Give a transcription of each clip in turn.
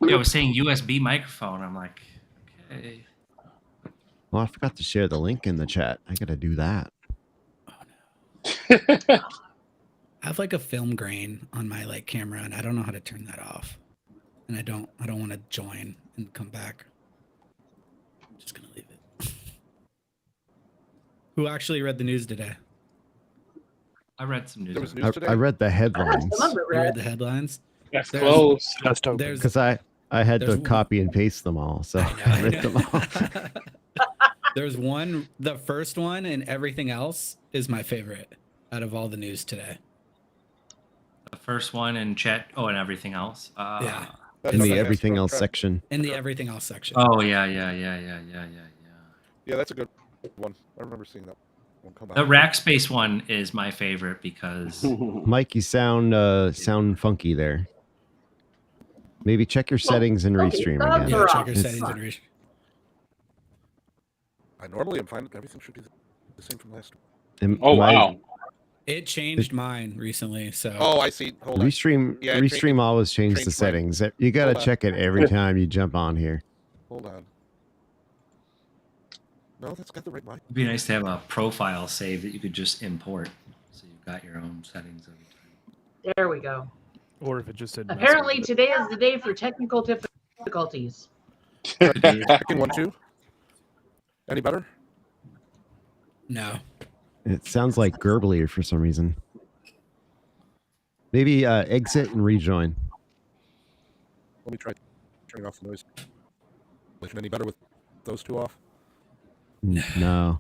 Yeah, I was saying USB microphone. I'm like, okay. Well, I forgot to share the link in the chat. I gotta do that. I have like a film grain on my like camera, and I don't know how to turn that off. And I don't want to join and come back. I'm just gonna leave it. Who actually read the news today? I read some news. I read the headlines. You read the headlines? That's close. Just open. Because I had to copy and paste them all, so I read them all. There's one, the first one, and everything else is my favorite out of all the news today. The first one in chat. Oh, and everything else. Yeah. In the everything else section. In the everything else section. Oh yeah. Yeah, that's a good one. I remember seeing that one come out. The Rackspace one is my favorite because Mike, you sound funky there. Maybe check your settings and restream again. Yeah, check your settings and restream. I normally am fine. Everything should be the same from last. Wow. It changed mine recently, so. Oh, I see. Hold on. Restream always changes the settings. You got to check it every time you jump on here. Hold on. No, that's got the right mic. it'd be nice to have a profile save that you could just import, so you've got your own settings every time. There we go. Or if it just didn't. Apparently today is the day for technical difficulties. Second one too. Any better? No. It sounds like gurgly for some reason. Maybe exit and rejoin. Let me try turning off the noise. Any better with those two off? No.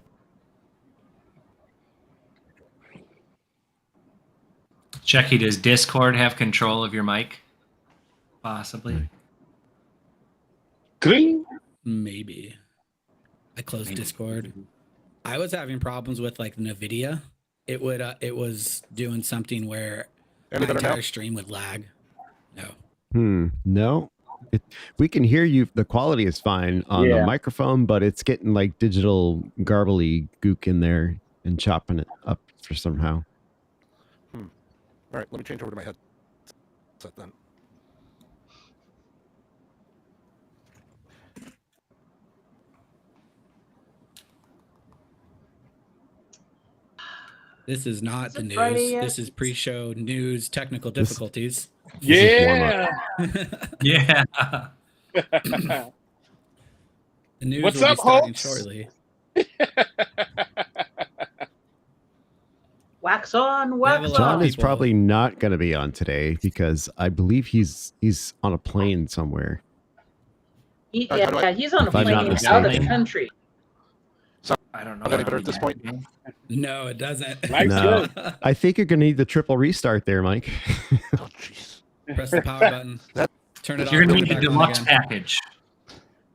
Checky, does Discord have control of your mic? Possibly. Maybe. I closed Discord. I was having problems with like NVIDIA. It was doing something where my entire stream would lag. No. No. We can hear you. The quality is fine on the microphone, but it's getting like digital garbly gook in there and chopping it up for somehow. All right, let me change over to my headset then. This is not the news. Friday yet? This is pre-show news technical difficulties. Yeah. Yeah. The news What's will up, be starting Holtz? shortly. Wax on, We have a wax lot John of on. is probably not going to be on today because I believe he's on a plane somewhere. He's on a If I'm plane not out of the mistaken. country. I don't know. Any better at this point? No, it doesn't. No, I think you're going to need the triple restart there, Mike. Oh, jeez. Press the power button. Turn it You're on. gonna need turn the it back on deluxe again. package.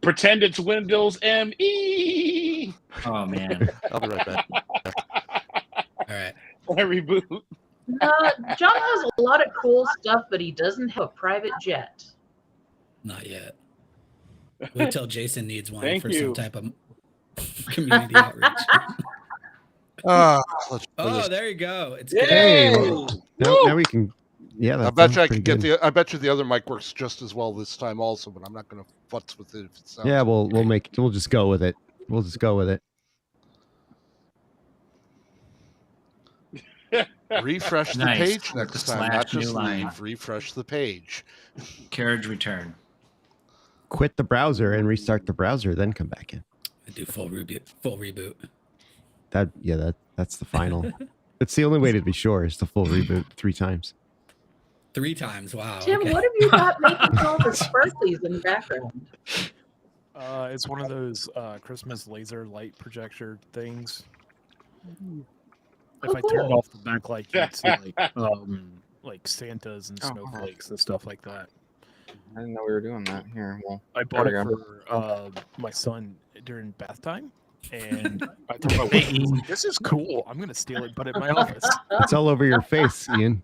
Pretend it's Windows ME. Oh man. I'll be right back. All right. Reboot. John has a lot of cool stuff, but he doesn't have a private jet. Not yet. Wait till Jason needs one Thank for you. some type of community outreach. Let's Oh, there you go. It's Hey. good. Now we can. Yeah, I that bet you I sounds could pretty get good. I bet you the other mic works just as well this time also, but I'm not going to futz with it if it sounds. Yeah, we'll just go with it. We'll just go with it. Refresh the Nice. page With next the time, slash not just new line. leave. Refresh the page. Carriage return. Quit the browser and restart the browser, then come back in. I do full reboot. That's the final. It's the only way to be sure is the full reboot 3 times. 3 times. Wow. Tim, okay. what have you got making all the sparklies in the background? It's one of those Christmas laser light projector things. If I turn it off the backlight, you can see like Santas and snowflakes and stuff like that. I didn't know we were doing that. Here, well, I bought there it we go. for my son during bath time, and I thought, this is cool. I'm gonna steal it, and put it in my office. It's all over your face, Ian.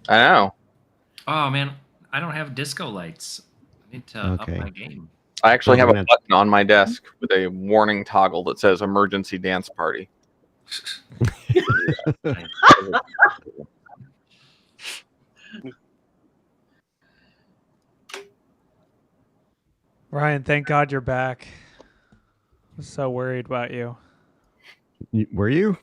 I know. Oh man, I don't have disco lights. I need to up Okay. my game. I actually have a Gonna- button on my desk with a warning toggle that says "Emergency Dance Party." Ryan, thank God you're back. I'm so worried about you. Were you?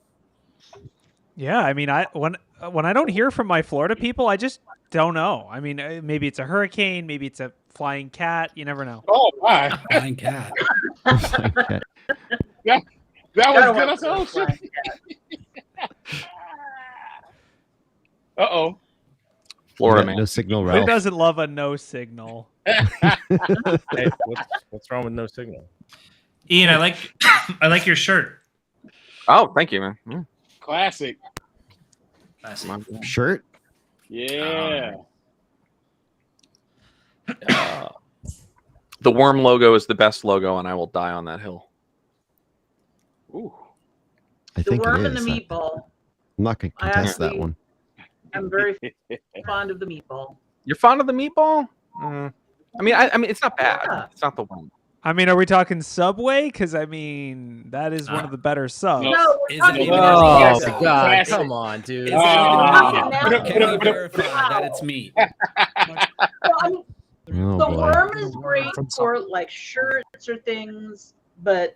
Yeah, I mean, when I don't hear from my Florida people, I just don't know. I mean, maybe it's a hurricane, maybe it's a flying cat. You never know. Oh my! Flying cat. Okay. That was good. I said, oh shit. Uh-oh. Florida No- man. No signal, Who Ralph. doesn't love a no signal? Hey, what's wrong with no signal? Ian, I like I like your shirt. Oh, thank you, man. Mm. Classic. Classic. Shirt? Yeah. The worm logo is the best logo, and I will die on that hill. Ooh. I The think worm it and is. the meatball. I'm not going to I contest that actually- one. I'm very fond of the meatball. You're fond of the meatball? I mean, I mean, it's not bad. Yeah. It's not the one. I mean, are we talking Subway? Because I mean, that is one of the better subs. No, we're Is it talking even about Oh, Classic. the God. Classic. Come on, dude. Is it Ah. even meat? Can we verify that it's meat? Well, I mean, Oh, the boy. worm is great for like shirts or things, but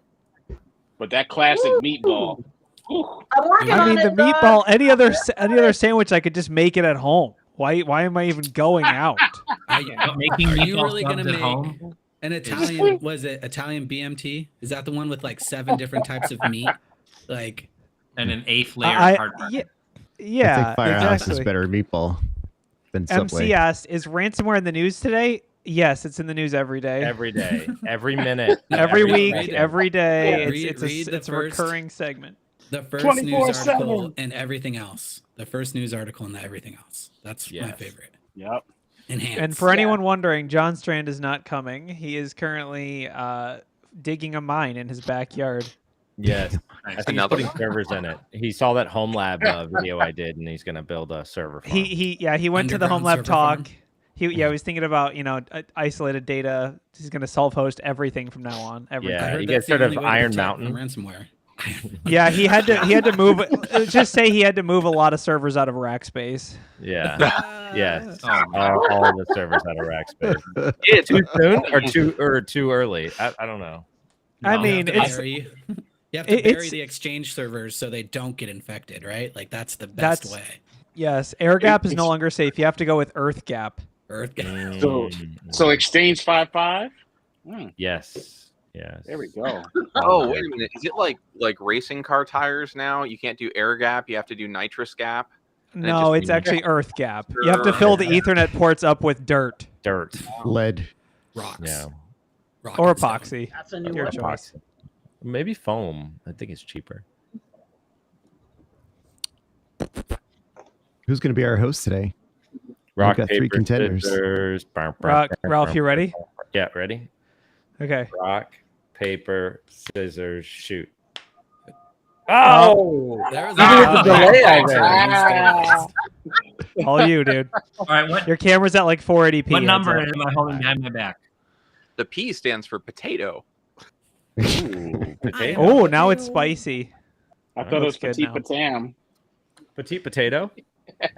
But that classic meatball. Ooh. I'm working I on mean, the it. Doug. meatball. Any other sandwich, I could just make it at home. Why am I even going out? Making Are you meatball really gonna subs at make home? an Italian? Was it Italian BMT? Is that the one with like 7 different types of meat? Like, And an 8th layer I- hard part. yeah, I yeah, think Firehouse exactly. is better meatball than Subway. MC asked, "Is ransomware in the news today?" Yes, it's in the news every day, Every day, every minute, every week, second. every day. Yeah. It's Read the it's a first- recurring segment. the first news 24/7. article and everything else. The first news article and everything else. That's my Yes. favorite. Yep. Enhance. And for anyone wondering, John Strand is not coming. He is currently digging a mine in his backyard. Yes. I Nice. think he's Another putting one. servers in it. He saw that home lab video I did, and he's going to build a server farm. He went to the home lab Underground server farm. talk. He was thinking about isolated data. He's going to self-host everything from now on. Everything. Yeah, I heard you that's get sort the of only way to Iron protect from Mountain. ransomware. Yeah, he had to move. Just say he had to move a lot of servers out of Rackspace. Yeah. Yes. Oh, All of the servers out of Rackspace. Yeah, too soon or too early? I don't know. I No. mean, You have to it's bury, you have to bury it's- the exchange servers so they don't get infected, right? Like that's the best That's- way. yes. Air gap is no it's- longer safe. You have to go with Earth gap. Earth. So Exchange 5.5? Yes. Yes. There we go. Oh, wait a minute. Is it like racing car tires now? You can't do air gap. You have to do nitrous gap. it No, just- it's actually Earth gap. You have to fill the Ethernet ports up with dirt Dirt. Lead. Rocks. Yeah. Rock or and stone. epoxy. That's a new Your one. choice. Maybe foam. I think it's cheaper. Who's going to be our host today? Rock, got three paper, contenders. scissors. Ralph, you ready? Yeah, ready? Okay. Rock, paper, scissors, shoot. Oh! There was a delay Ah. All you, dude. All right, what Your camera's at like 480p. what heads number up. am I holding behind my back? The P stands for potato. Ooh, potato. Oh, now it's spicy. I thought it was Looks good Petit now. Patam. Petite potato.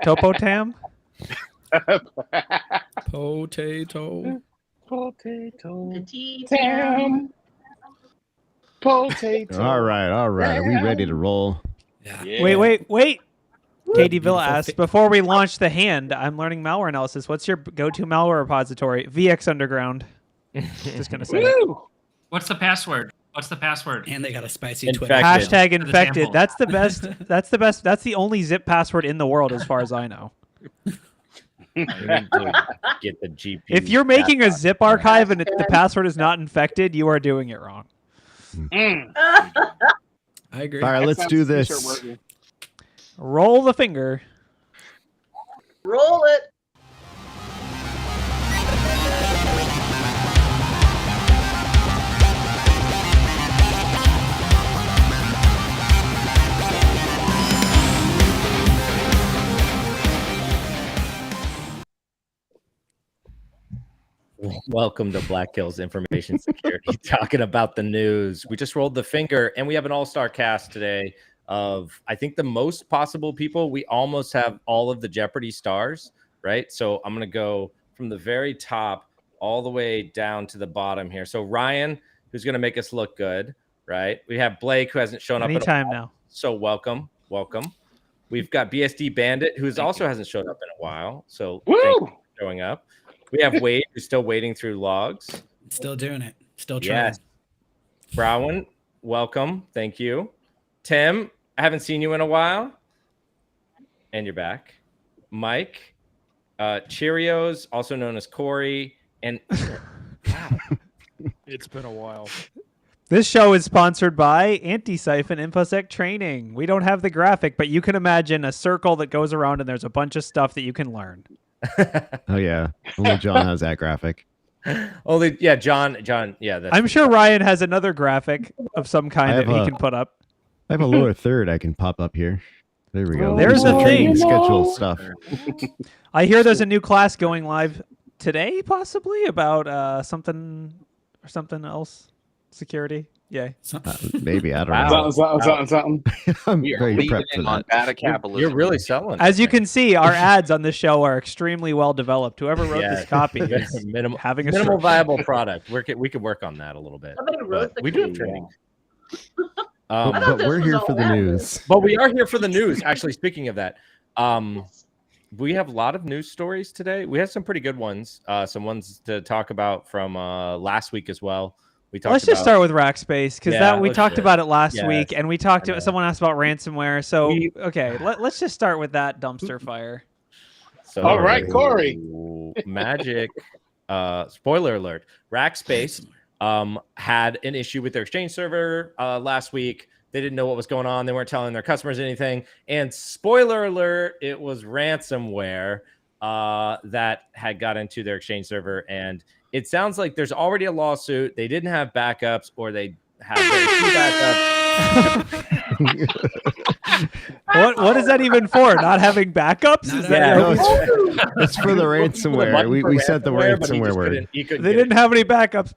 Topo Tam? potato. Potato. Petite Tam. Potato. All right. Are we ready to roll? Yeah. Yeah. Wait. Katie Beautiful Villa asked, fi- before we launch the hand, I'm learning malware analysis. What's your go-to malware repository? VX Underground. Just going to say it. Woo! What's the password? What's the password? And they got a spicy Infected. Twitter. Hashtag For the infected. sample. That's the best. That's the best. That's the only zip password in the world, as far as I know. You need to get the GP. If you're making a zip archive and the password is not infected, you are doing it wrong. Mm. I agree. All right, That let's sounds do t-shirt this. worthy. Roll the finger. Roll it. Welcome to Black Hills Information Security, talking about the news. We just rolled the finger, and we have an all-star cast today of, I think, the most possible people. We almost have all of the Jeopardy stars, right? So I'm going to go from the very top all the way down to the bottom here. So Ryan, who's going to make us look good, right? We have Blake, who hasn't shown up Anytime now. So welcome. We've got BSD Bandit, who's also hasn't showed up in a while. So thank you for showing up. We have Wade, who's still waiting through logs. Still doing it. Still trying. Yes. Brown, welcome. Thank you. Tim, I haven't seen you in a while. And you're back. Mike, Cheerios, also known as Corey. And wow. It's been a while. This show is sponsored by Antisyphon Infosec Training. We don't have the graphic, but you can imagine a circle that goes around and there's a bunch of stuff that you can learn. Oh yeah, only John has that graphic. Only John. Yeah, that's I'm sure Ryan has another graphic of some kind that he can put up. I have a lower third I can pop up here. There we go. There's the a training thing. schedule stuff. I hear there's a new class going live today, possibly about something else. Security, yay. Maybe I don't know. Something. I'm We are very leaving prepped for on that. data capitalism. You're really selling. As you can see, our ads on this show are extremely well developed. Whoever wrote this copy is minimal having a minimal stroke. viable product. We could work on that a little bit. Somebody wrote the We do have code. training. But this we're was here all for the that. news. But we are here for the news. Actually, speaking of that, we have a lot of news stories today. We have some pretty good ones. Some ones to talk about from last week as well. We talked Let's just start with Rackspace because we talked about it last week, and we talked to someone asked about ransomware. So okay, let's just start with that dumpster fire. So, All right, Corey. Magic. Spoiler alert: Rackspace had an issue with their Exchange server last week. They didn't know what was going on. They weren't telling their customers anything. And spoiler alert, it was ransomware that had got into their Exchange server. And it sounds like there's already a lawsuit. They didn't have backups, or they have very few backups. What is that even for? Not having backups? Is that No, it's for the ransomware. We said the ransomware word. they didn't have any backups.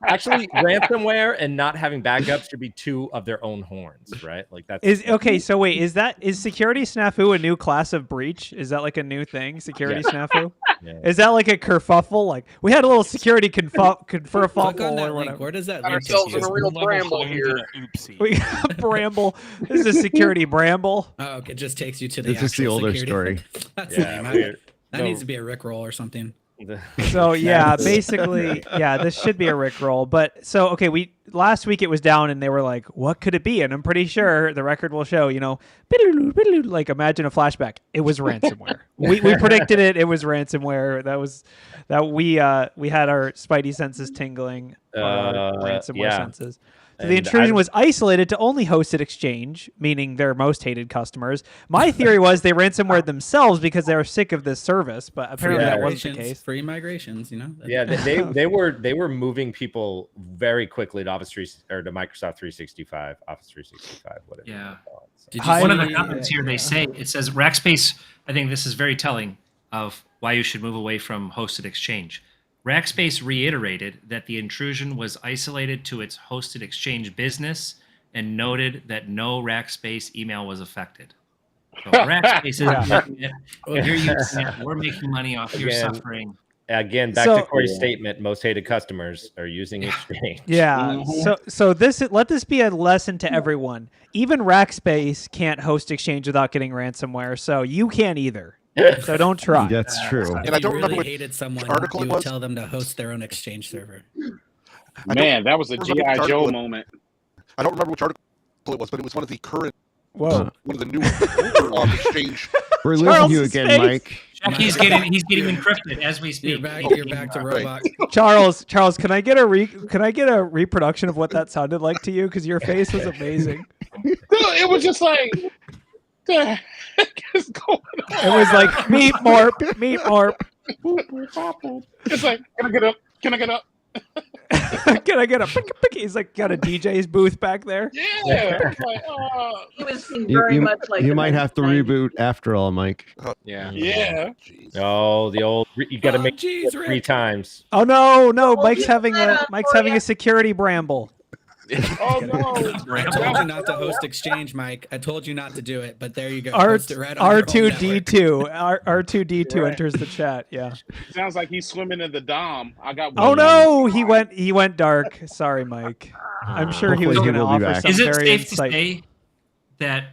Actually, ransomware and not having backups should be two of their own horns, right? Like that's Okay. So wait, is security snafu a new class of breach? Is that like a new thing? Security snafu? Yeah. Is that like a kerfuffle? Like we had a little security Click on confuffle that or link. whatever. Where does that Got link take ourselves you? in a real bramble here. Oopsie. We got Bramble. This is security bramble. Oh, okay, it just takes you to the It's just the actual older security. story. That's Yeah, lame. That needs to be a Rickroll or something. So yeah, basically, this should be a Rickroll. But so okay, last week it was down, and they were like, "What could it be?" And I'm pretty sure the record will show. Like imagine a flashback. It was ransomware. we predicted it. It was ransomware. That we had our spidey senses tingling. Our ransomware senses. So the intrusion was isolated to only hosted Exchange, meaning their most hated customers. My theory was they ransomwared themselves because they were sick of this service, but apparently that wasn't the case. Free migrations, Yeah, they were moving people very quickly to to Microsoft 365, Office 365, whatever. Yeah. So. One of the comments here, they say, it says Rackspace, I think this is very telling of why you should move away from hosted Exchange. Rackspace reiterated that the intrusion was isolated to its hosted Exchange business and noted that no Rackspace email was affected. So Rackspace is admitting it. You're using it. We're making money off your suffering. Again, back to Corey's statement, most hated customers are using Exchange. Yeah. So let this be a lesson to everyone. Even Rackspace can't host Exchange without getting ransomware, so you can't either. So don't try. That's true. If And I don't you remember really what hated someone, article you it would was. tell them to host their own Exchange server. Man, that was a remember G.I. which Joe article moment. I don't remember which article it was, but it was one of the current, Whoa. one of the new Exchange. We're Charles' losing you again, face. Mike. He's getting encrypted as we speak. You're back to robot. Charles, can I get a reproduction of what that sounded like to you? Because your face was amazing. It was just like, the heck is going on? It was like meat morp. It's like, can I get up? Can I get up? Can I get a pick? He's like got a DJ's booth back there. Yeah. It's like, He was very much like You the might have to 1990s. reboot after all, Mike. Yeah. yeah. Oh, the old you got to make it 3 times. Oh no, Oh, Mike's yeah, having a security bramble. Oh no! I told you not to host Exchange, Mike. I told you not to do it, but there you go. R Post it right on your home network. R2D2 R2D2 Right. enters the chat. Yeah. Sounds like he's swimming in the Dom. I got. Oh one no, he went dark. Sorry, Mike. I'm sure he was Hopefully going to he'll be offer back. some Is it very safe to insight. say that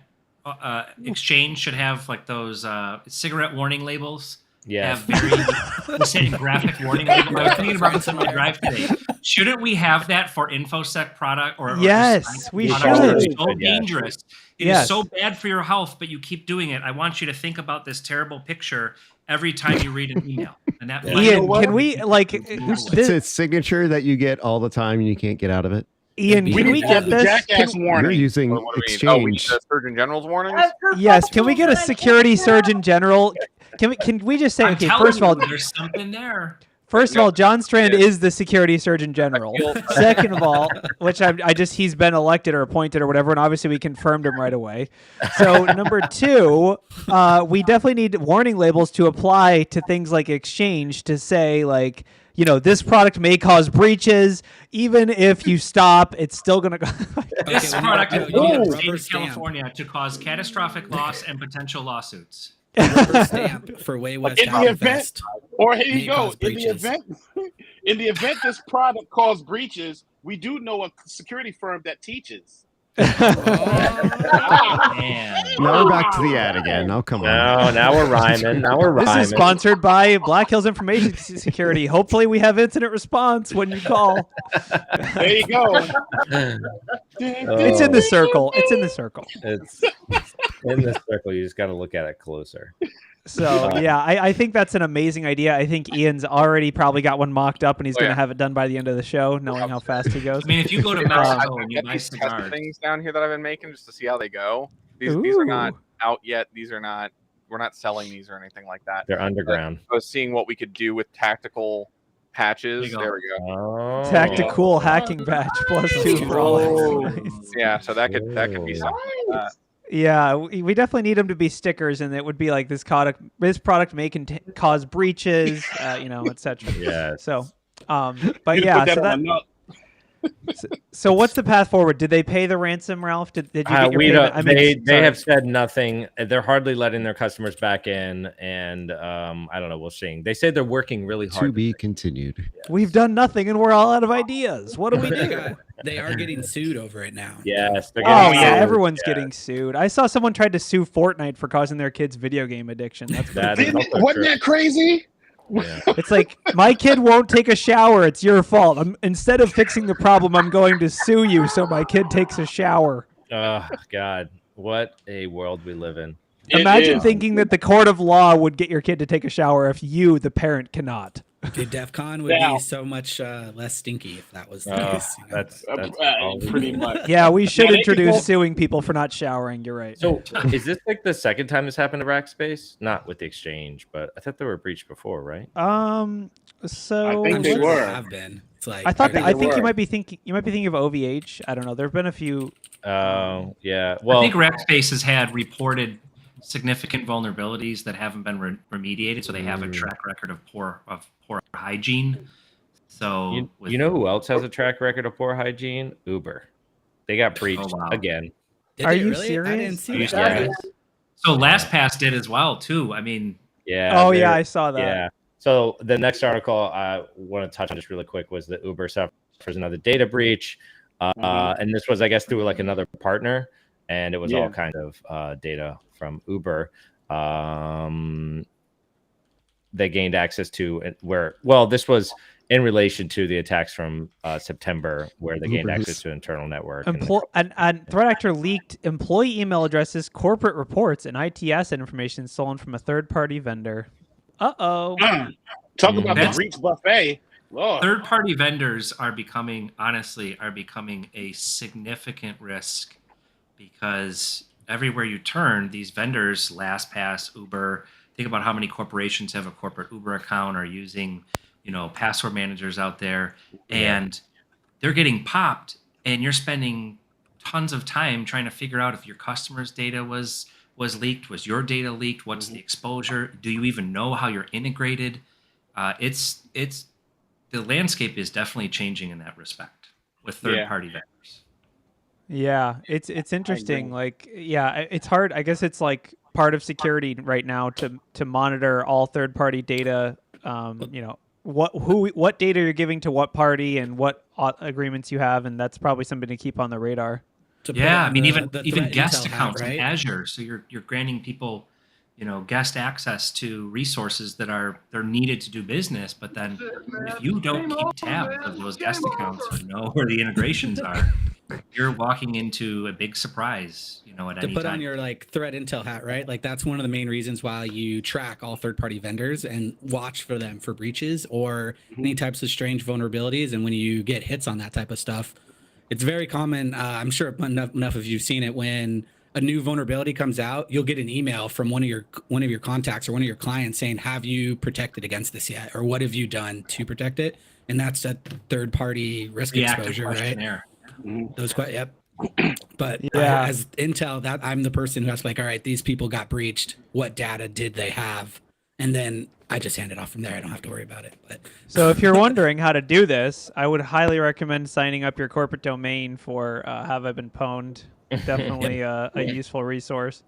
Exchange should have like those cigarette warning labels? Yeah. Have very saying graphic warning labels. I was thinking about this on my drive today. Shouldn't we have that for Infosec product or Yes, we products that are should. so dangerous? It Yes. is so bad for your health, but you keep doing it. I want you to think about this terrible picture every time you read an email. And that might- Ian, can we like It's this, a signature that you get all the time and you can't get out of it. Ian? We Can need we to get have the this? jackass Can- You're warning. using What do we need? Oh, we need Exchange. the Surgeon General's warnings. Yes, can we get a security surgeon general? Can we just say I'm okay? telling First of all, you, there's something there. First of all, John Strand is the security surgeon general. Second of all, which he's been elected or appointed or whatever, and obviously we confirmed him right away. So number two, we definitely need warning labels to apply to things like Exchange to say like, you know, this product may cause breaches. Even if you stop, it's still going to go. This Okay, we product need is a in the rubber state of stamp. California to cause catastrophic loss and potential lawsuits. Rubber stamp for Way West In the Hour event, Fest. or here May you go. cause In the breaches. event this product caused breaches, we do know a security firm that teaches. Man. Now we're back to the ad again. Oh, come on. No, now we're rhyming. Now we're rhyming. This is sponsored by Black Hills Information Security. Hopefully, we have incident response when you call. There you go. It's in the circle. It's in the circle. It's in this circle. You just got to look at it closer. So yeah, I think that's an amazing idea. I think Ian's already probably got one mocked up, and he's Oh, going to yeah. have it done by the end of the show, knowing how fast he goes. I mean, if you go to I Mexico and you get buy these test cigars, things down here that I've been making just to see how they go. These are not Ooh. out yet. These are not. We're not selling these or anything like that. They're underground. I was seeing what we could do with tactical patches. There you go. There we go. Oh. Tactical hacking batch +2 for all. Oh. Nice. Yeah, so that could be something. Like that. Yeah, we definitely need them to be stickers, and it would be like this product may cause breaches, you know, etc. Yes. So, but You yeah, put so on a note. so what's the path forward? Did they pay the ransom, Ralph? Did you get your we payment? don't, they have said nothing. They're hardly letting their customers back in, and I don't know. We'll see. They say they're working really hard. To be continued. We've done nothing, and we're all out of ideas. What do we do? They are getting sued over it now. Yes. They're Oh getting yeah, sued. everyone's Yeah. getting sued. I saw someone tried to sue Fortnite for causing their kids video game addiction. That's That is also Wasn't true. that crazy? Yeah. It's like my kid won't take a shower. It's your fault. Instead of fixing the problem, I'm going to sue you so my kid takes a shower. Oh God, what a world we live in. Imagine thinking that the court of law would get your kid to take a shower if you, the parent, cannot. Dude, DEF CON would be so much less stinky if that was the case. You know? That's all we pretty need. much. Yeah, we should Yeah, they introduce can- suing people for not showering. You're right. So, is this like the second time this happened to Rackspace? Not with the exchange, but I thought they were breached before, right? So I think I'm they sure were. there have been. It's like I thought. I think were. you might be thinking of OVH. I don't know. There have been a few. Oh, yeah. I Well, think Rackspace has had reported significant vulnerabilities that haven't been remediated, so they have a track record of poor hygiene. So you know who else has a track record of poor hygiene? Uber. They got breached wow. again. Did Are they you really? I serious? didn't see Yeah. that. Yeah. So LastPass did as well too. I mean, Yeah. Oh yeah, they're- I saw that. Yeah. So the next article I want to touch on just really quick was that Uber suffers another data breach, and this was, I guess, through like another partner, and it was all kind of data from Uber. They gained access to this was in relation to the attacks from September, where they gained access to internal network. And threat actor leaked employee email addresses, corporate reports, and IT asset information stolen from a third-party vendor. Uh-oh. Talk about the That's- breach buffet. Lord. third-party vendors are becoming a significant risk because everywhere you turn, these vendors, LastPass, Uber, think about how many corporations have a corporate Uber account or using, password managers out there, and they're getting popped, and you're spending tons of time trying to figure out if your customers' data was leaked, was your data leaked, what's the exposure, do you even know how you're integrated? The landscape is definitely changing in that respect. with third-party vendors. Yeah, it's interesting. Like, yeah, it's hard. I guess it's like part of security right now to monitor all third-party data. You know, what data you're giving to what party and what agreements you have, and that's probably something to keep on the radar. Yeah, I mean, even guest intel accounts right? in Azure. So you're granting people, you know, guest access to resources that they're needed to do business. But then if you don't keep tabs of those guest accounts or know where the integrations are, you're walking into a big surprise, you know, at any To put time. on your like threat intel hat, right? Like that's one of the main reasons why you track all third-party vendors and watch for them for breaches or any types of strange vulnerabilities. And when you get hits on that type of stuff, it's very common. I'm sure enough of you've seen it. When a new vulnerability comes out, you'll get an email from one of your contacts or one of your clients saying, "Have you protected against this yet?" or "What have you done to protect it?" And that's that third-party risk exposure, right? Those yep. But Yeah. as intel, that I'm the person who has to like, all right, these people got breached. What data did they have? And then I just hand it off from there. I don't have to worry about it. But So if you're wondering how to do this, I would highly recommend signing up your corporate domain for Have I Been Pwned? Definitely a useful resource.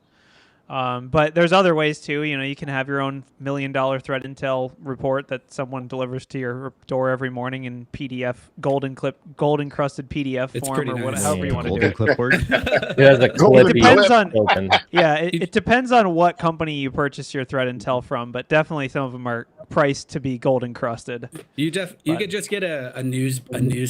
But there's other ways too. You know, you can have your own $1 million threat intel report that someone delivers to your door every morning in PDF, gold encrusted PDF It's form, pretty or nice. however you want to do Golden it. clipboard. There's a It clippy depends on token. yeah, it depends on what company you purchase your threat intel from, but definitely some of them are priced to be gold encrusted. you could just get a news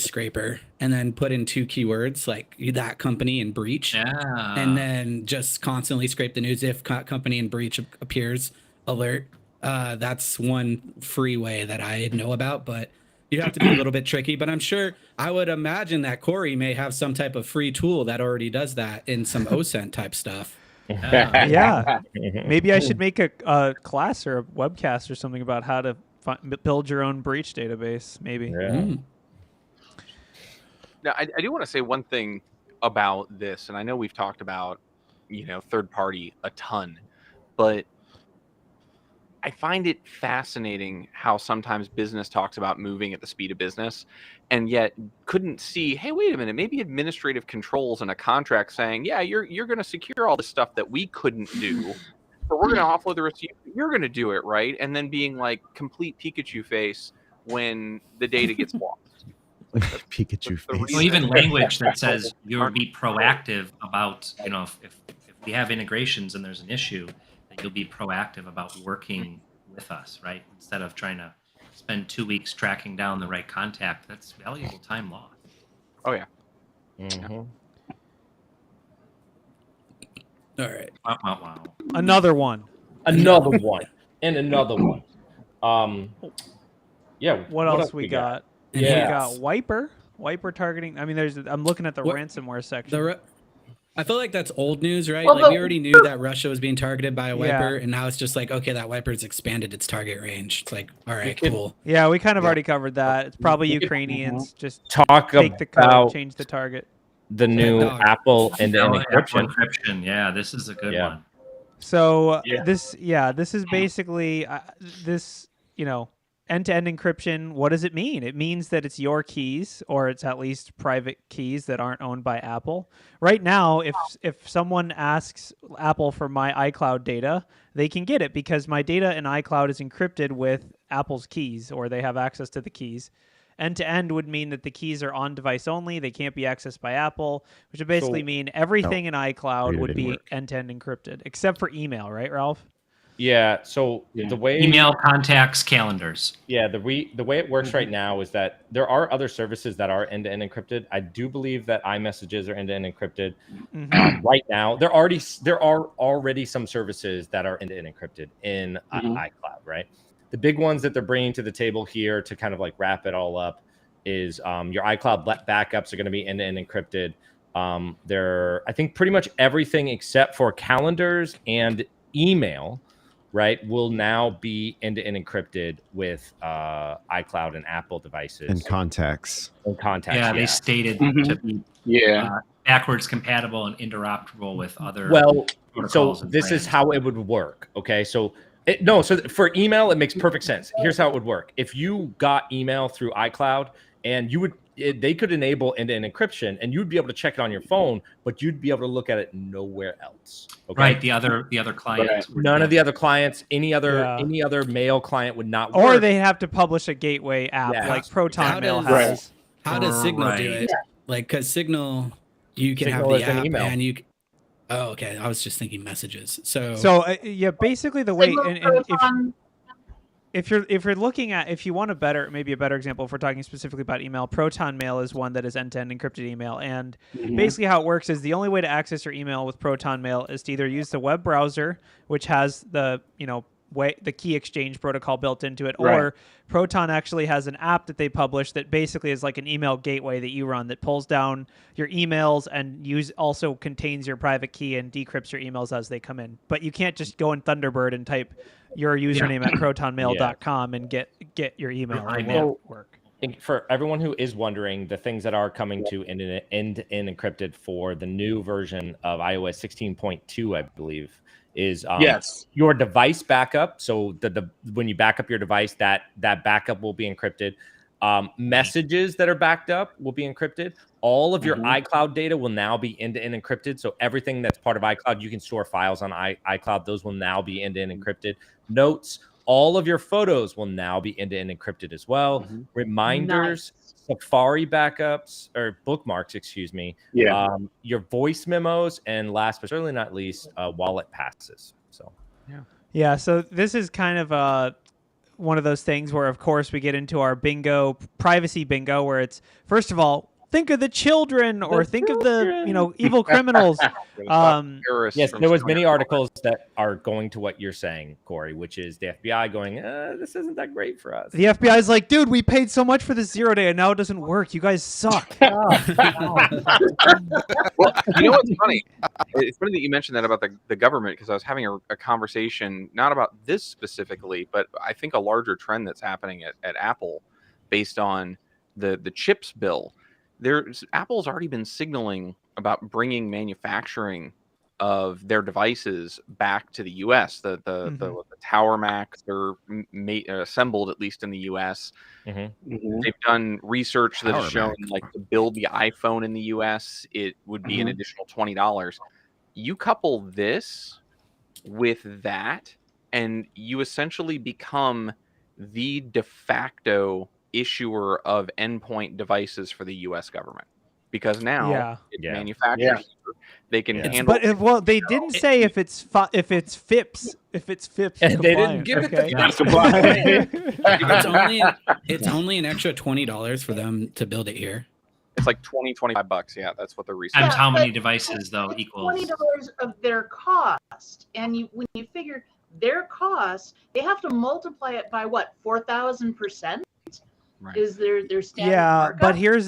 scraper and then put in 2 keywords like that company and breach, and then just constantly scrape the news if company and breach appears alert. That's one free way that I know about, but you have to be a little bit tricky. But I'm sure I would imagine that Corey may have some type of free tool that already does that in some OSINT type stuff. Yeah, maybe I should make a class or a webcast or something about how to build your own breach database. Maybe. Yeah. Now, I do want to say one thing about this, and I know we've talked about, you know, third party a ton, but I find it fascinating how sometimes business talks about moving at the speed of business and yet couldn't see, hey, wait a minute, maybe administrative controls in a contract saying, yeah, you're going to secure all this stuff that we couldn't do, but we're going to offload the receipt. You're going to do it, right? And then being like complete Pikachu face when the data gets lost. Pikachu face. Well, even language that says you'll be proactive about, you know, if we have integrations and there's an issue, that you'll be proactive about working with us, right? Instead of trying to spend 2 weeks tracking down the right contact. That's valuable time lost. Oh, yeah. All right. Wow. Another one. Another one. And another one. Yeah. What else we got? Yeah. We got Wiper targeting. I mean, I'm looking at the ransomware section. I feel like that's old news, right? Well, Like we already knew that Russia was being targeted by a wiper, and now it's just like, okay, that wiper's expanded its target range. It's like, all right, cool. Yeah, we kind of already covered that. It's probably Ukrainians just talk take the code, about change the target. The new Apple end-to-end encryption. Yeah, this is a good one. So this is basically this, you know, end-to-end encryption. What does it mean? It means that it's your keys, or it's at least private keys that aren't owned by Apple. Right now, if someone asks Apple for my iCloud data, they can get it because my data in iCloud is encrypted with Apple's keys, or they have access to the keys. End-to-end would mean that the keys are on device only. They can't be accessed by Apple, which would basically mean everything in iCloud would be end-to-end encrypted, except for email, right, Ralph? Yeah. So the way email, contacts, calendars. Yeah. The way it works right now is that there are other services that are end-to-end encrypted. I do believe that iMessages are end-to-end encrypted. Right now, there are already some services that are end-to-end encrypted in iCloud. Right. The big ones that they're bringing to the table here to kind of like wrap it all up is your iCloud backups are going to be end-to-end encrypted. I think pretty much everything except for calendars and email, right, will now be end-to-end encrypted with iCloud and Apple devices. And contacts. Yeah, they stated to be backwards compatible and interoperable with other protocols. So this is how it would work. Okay, so for email, it makes perfect sense. Here's how it would work. If you got email through iCloud and they could enable end-to-end encryption, and you'd be able to check it on your phone, but you'd be able to look at it nowhere else. Okay? Right. The other clients. None of the other clients, any other mail client would not work. Or they have to publish a gateway app like Proton Mail has. How does Signal do it? Like, because Signal, you can have the app and you. Oh, okay. I was just thinking messages. So yeah, basically the way Signal, and Proton, if you're looking at, if you want a better example, if we're talking specifically about email, Proton Mail is one that is end-to-end encrypted email. And basically how it works is the only way to access your email with Proton Mail is to either use the web browser, which has the key exchange protocol built into it, or Proton actually has an app that they publish that basically is like an email gateway that you run that pulls down your emails and also contains your private key and decrypts your emails as they come in. But you can't just go in Thunderbird and type your username at protonmail.com and get your email. It won't work. For everyone who is wondering, the things that are coming to end-to-end encrypted for the new version of iOS 16.2, I believe, is your device backup. So when you back up your device, that backup will be encrypted. Messages that are backed up will be encrypted. All of your iCloud data will now be end-to-end encrypted. So everything that's part of iCloud, you can store files on iCloud. Those will now be end-to-end encrypted. Notes, all of your photos will now be end-to-end encrypted as well. Reminders, Safari backups or bookmarks, excuse me. Your voice memos, and last but certainly not least, wallet passes. So so this is kind of one of those things where, of course, we get into our privacy bingo, where it's, first of all, think of the children, or think of the evil criminals. Yes, there was many articles that are going to what you're saying, Corey, which is the FBI going, this isn't that great for us. The FBI is like, dude, we paid so much for this 0 day and now it doesn't work. You guys suck. Well, you know what's funny? It's funny that you mentioned that about the government, because I was having a conversation, not about this specifically, but I think a larger trend that's happening at Apple based on the chips bill. Apple's already been signaling about bringing manufacturing of their devices back to the U.S. The Tower Macs are assembled, at least in the U.S. They've done research that has shown, like, to build the iPhone in the U.S., it would be an additional $20. You couple this with that, and you essentially become the de facto issuer of endpoint devices for the U.S. government, because now it's manufacturers. They can handle. But they didn't say if it's FIPS. If it's FIPS, and they didn't give it it's only an extra $20 for them to build it here. It's like $25. Yeah, that's what the research. Times how many devices though equals $20 of their cost, and when you figure their cost, they have to multiply it by what, 4,000%. Is their standard markup? but here's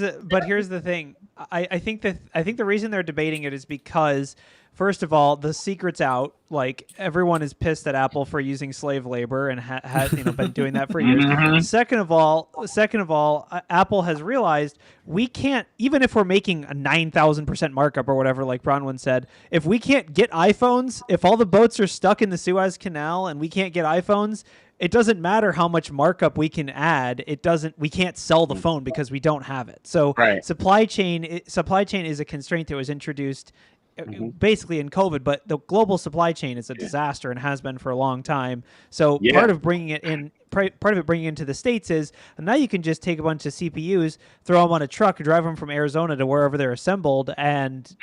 the thing. I think the reason they're debating it is because, first of all, the secret's out. Like, everyone is pissed at Apple for using slave labor and has been doing that for years. Second of all, Apple has realized we can't, even if we're making a 9,000% markup or whatever, like Bronwyn said, if we can't get iPhones, if all the boats are stuck in the Suez Canal and we can't get iPhones, it doesn't matter how much markup we can add. We can't sell the phone because we don't have it. So supply chain is a constraint that was introduced basically in COVID, but the global supply chain is a disaster and has been for a long time. So part of bringing it into the States is, and now you can just take a bunch of CPUs, throw them on a truck, drive them from Arizona to wherever they're assembled, and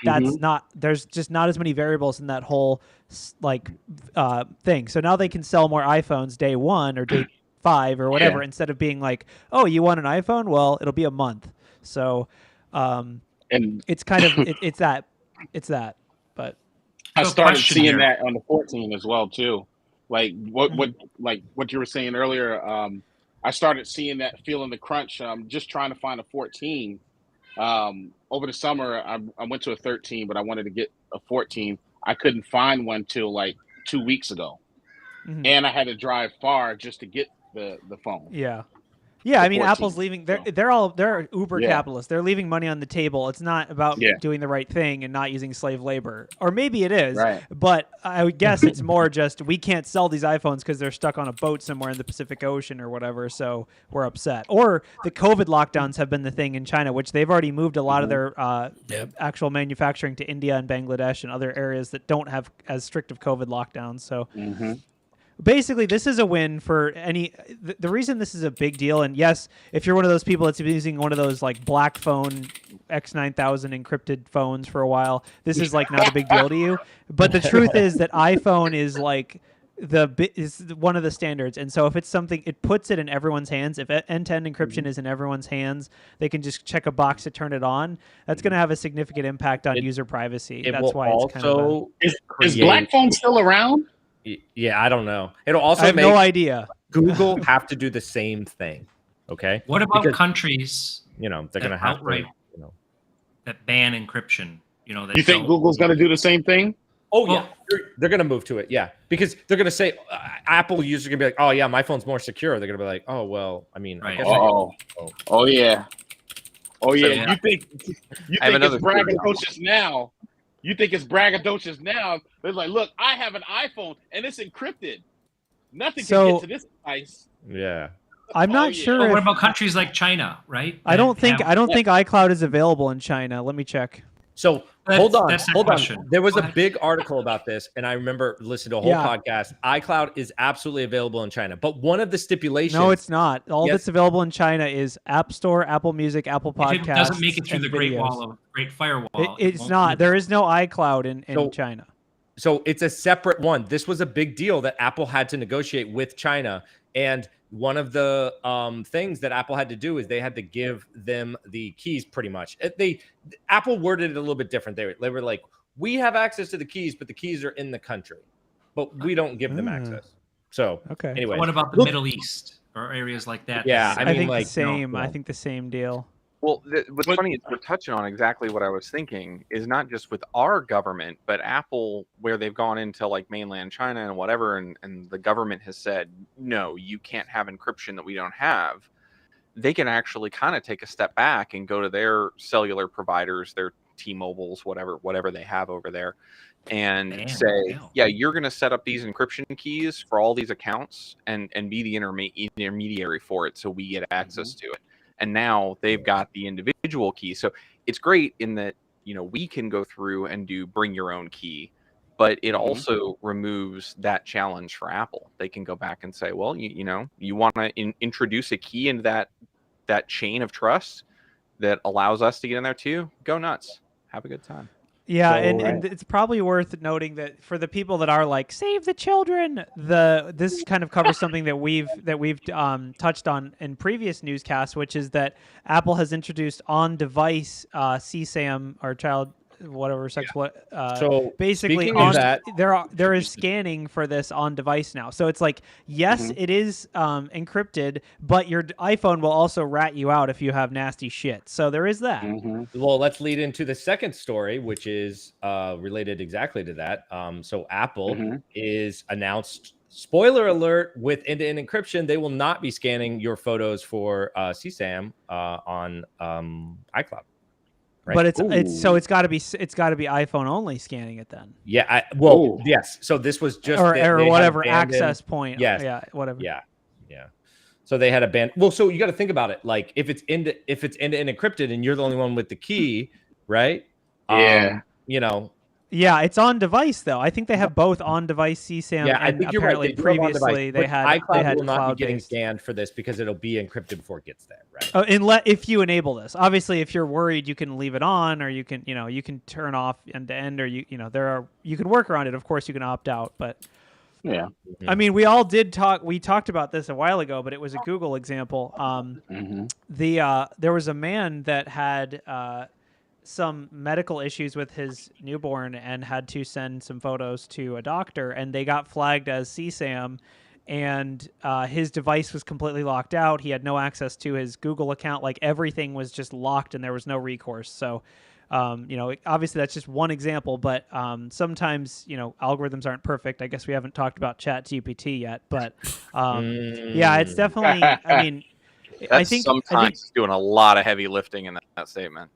there's just not as many variables in that whole thing. So now they can sell more iPhones day 1 or day 5 or whatever, instead of being like, oh, you want an iPhone? Well, it'll be a month. So and it's kind of it's that. But I started seeing that on the 14 as well too. Like what you were saying earlier, I started seeing that, feeling the crunch. Just trying to find a 14. Over the summer, I went to a 13, but I wanted to get a 14. I couldn't find one till like 2 weeks ago, and I had to drive far just to get the phone. Yeah. Yeah, I the mean, 14. Apple's leaving. So, They're uber yeah. capitalists. They're leaving money on the table. It's not about Yeah. doing the right thing and not using slave labor, or maybe it is. Right. But I would guess it's more just we can't sell these iPhones because they're stuck on a boat somewhere in the Pacific Ocean or whatever. So we're upset. Or the COVID lockdowns have been the thing in China, which they've already moved a lot of their actual manufacturing to India and Bangladesh and other areas that don't have as strict of COVID lockdowns. So. Basically, this is a win for any. The reason this is a big deal, and yes, if you're one of those people that's been using one of those like black phone X9000 encrypted phones for a while, this is like not a big deal to you. But the truth is that iPhone is like is one of the standards, and so if it's something, it puts it in everyone's hands. If end-to-end encryption is in everyone's hands, they can just check a box to turn it on. That's going to have a significant impact on user privacy. That's why it's kind of is black phone still around? Yeah, I don't know. It'll also I have no idea. Google have to do the same thing. Okay. What about countries? They're going to have outright that ban encryption. That you think Google's going to do the same thing? Oh yeah, they're going to move to it. Yeah, because they're going to say Apple users are going to be like, oh yeah, my phone's more secure. They're going to be like, oh well, I mean, I guess oh yeah. So, You think it's braggadocious now? You think it's braggadocious now? They're like, look, I have an iPhone and it's encrypted. Nothing can get to this device. Yeah. I'm not sure. What about countries like China, right? I don't think iCloud is available in China. Let me check. So hold on. Question. There was a big article about this, and I remember listening to a whole podcast. iCloud is absolutely available in China, but one of the stipulations. No, it's not. All that's available in China is App Store, Apple Music, Apple Podcasts. If it doesn't make it through the videos. Great Firewall. It's not. There is no iCloud in China. So it's a separate one. This was a big deal that Apple had to negotiate with China, and one of the things that Apple had to do is they had to give them the keys pretty much. Apple worded it a little bit different. They were like, we have access to the keys, but the keys are in the country, but we don't give them access. So anyway. So what about the Middle East or areas like that? Yeah, I think the same. I think the same deal. Well, what's funny is we're touching on exactly what I was thinking is not just with our government, but Apple, where they've gone into like mainland China and whatever, and the government has said, no, you can't have encryption that we don't have. They can actually kind of take a step back and go to their cellular providers, their T-Mobiles, whatever they have over there, and yeah, you're going to set up these encryption keys for all these accounts and be the intermediary for it so we get access to it. And now they've got the individual key. So it's great in that, we can go through and bring your own key, but it also removes that challenge for Apple. They can go back and say, well, you want to introduce a key into that chain of trust that allows us to get in there too. Go nuts. Have a good time. Yeah, and it's probably worth noting that for the people that are like save the children, this kind of covers something that we've touched on in previous newscasts, which is that Apple has introduced on-device CSAM or child whatever sexual. So basically, there is scanning for this on device now. So it's like, yes, it is encrypted, but your iPhone will also rat you out if you have nasty shit. So there is that. Well, let's lead into the second story, which is related exactly to that. So Apple is announced. Spoiler alert, with end-to-end encryption, they will not be scanning your photos for CSAM on iCloud. Right. But it's got to be iPhone only scanning it then. Yeah. Yes. So this was just or whatever access point. Yes. Yeah. Whatever. Yeah. So they had a ban. Well, so you got to think about it. Like if it's end-to-end encrypted and you're the only one with the key, right? Yeah. Yeah, it's on device though. I think they have both on device CSAM. Yeah, I and think you're apparently right. Previously they had iCloud will not be getting cloud-based. scanned for this because it'll be encrypted before it gets there, right? If you enable this, obviously, if you're worried, you can leave it on, or you can turn off end to end, or you can work around it. Of course, you can opt out, but yeah. I mean, we all did talk. We talked about this a while ago, but it was a Google example. There was a man that had some medical issues with his newborn and had to send some photos to a doctor, and they got flagged as CSAM, and his device was completely locked out. He had no access to his Google account. Like everything was just locked and there was no recourse. So, obviously that's just one example, but sometimes, algorithms aren't perfect. I guess we haven't talked about ChatGPT yet, but yeah, it's definitely, I mean, I think sometimes doing a lot of heavy lifting in that statement.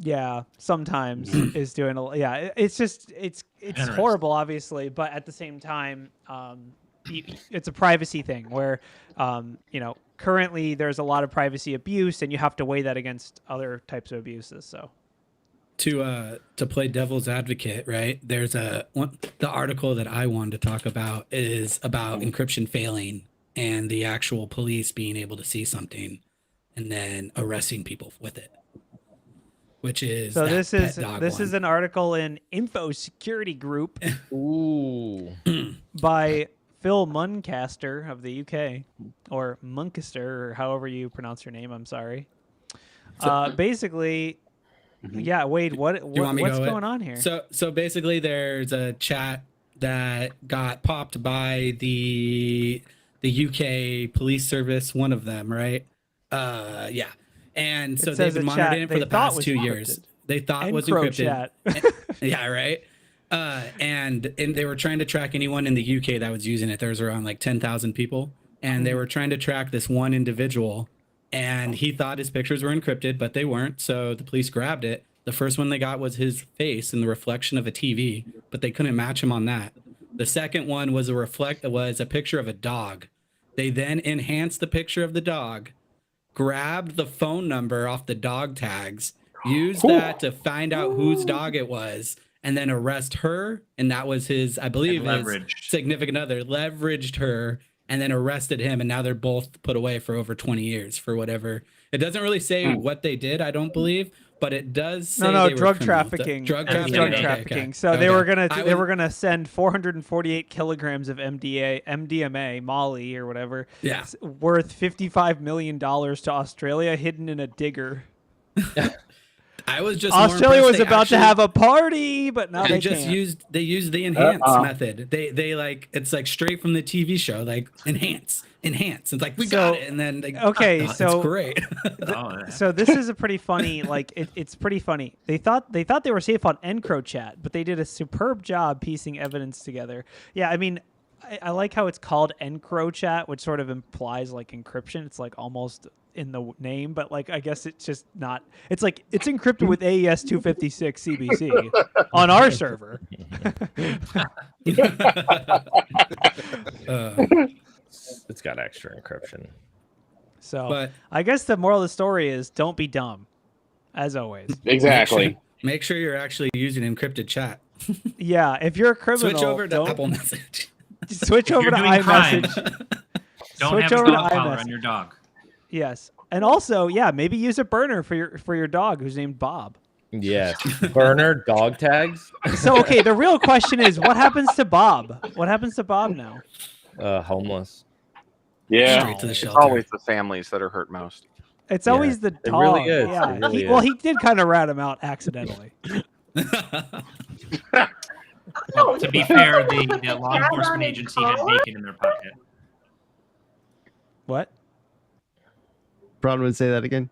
Yeah, sometimes is doing a it's just it's horrible, obviously, but at the same time, it's a privacy thing where currently there's a lot of privacy abuse, and you have to weigh that against other types of abuses. So to play devil's advocate, right? There's the article that I wanted to talk about is about encryption failing and the actual police being able to see something and then arresting people with it. Which is so this is an article in Info Security Group by Phil Muncaster of the UK, or Muncaster, or however you pronounce your name. I'm sorry. Basically, yeah. Wade, what's going on here? So basically, there's a chat that got popped by the UK police service, one of them, right? Yeah. And so they've been monitoring it for the past 2 years. They thought it was encrypted. Yeah, right. And they were trying to track anyone in the UK that was using it. There was around like 10,000 people, and they were trying to track this one individual. And he thought his pictures were encrypted, but they weren't. So the police grabbed it. The first one they got was his face in the reflection of a TV, but they couldn't match him on that. The second one was a picture of a dog. They then enhanced the picture of the dog, grabbed the phone number off the dog tags, used that to find out whose dog it was, and then arrest her. And that was his, I believe, his significant other, leveraged her and then arrested him. And now they're both put away for over 20 years for whatever. It doesn't really say what they did, I don't believe, but it does say drug trafficking. Drug trafficking. So they were gonna send 448 kilograms of MDMA, Molly or whatever. Yeah. Worth $55 million to Australia, hidden in a digger. I was just Australia was about to have a party, but now they just can't. used the enhance method. They like it's like straight from the TV show, like enhance. It's like we got it, and then it's great. So this is a pretty funny, it's pretty funny. They thought they were safe on Encrochat, but they did a superb job piecing evidence together. Yeah, I mean, I like how it's called Encrochat, which sort of implies like encryption. It's like almost in the name, but like I guess it's just not. It's like it's encrypted with AES 256 CBC on our server. It's got extra encryption. So I guess the moral of the story is don't be dumb, as always. Exactly. Make sure you're actually using encrypted chat. Yeah, if you're a criminal, switch over to Apple Message. Switch over to iMessage. Don't have a dog collar on your dog. Yes, and also, yeah, maybe use a burner for your dog who's named Bob. Yes, burner dog tags. So okay, the real question is, what happens to Bob? What happens to Bob now? Homeless. Yeah, straight to the it's shelter. always the families that are hurt most. It's always the dog. It really is. Yeah, It really well, he did kind of rat him out accidentally. Well, to be fair, the law enforcement agency had bacon in their pocket. What? Bronwyn, say that again.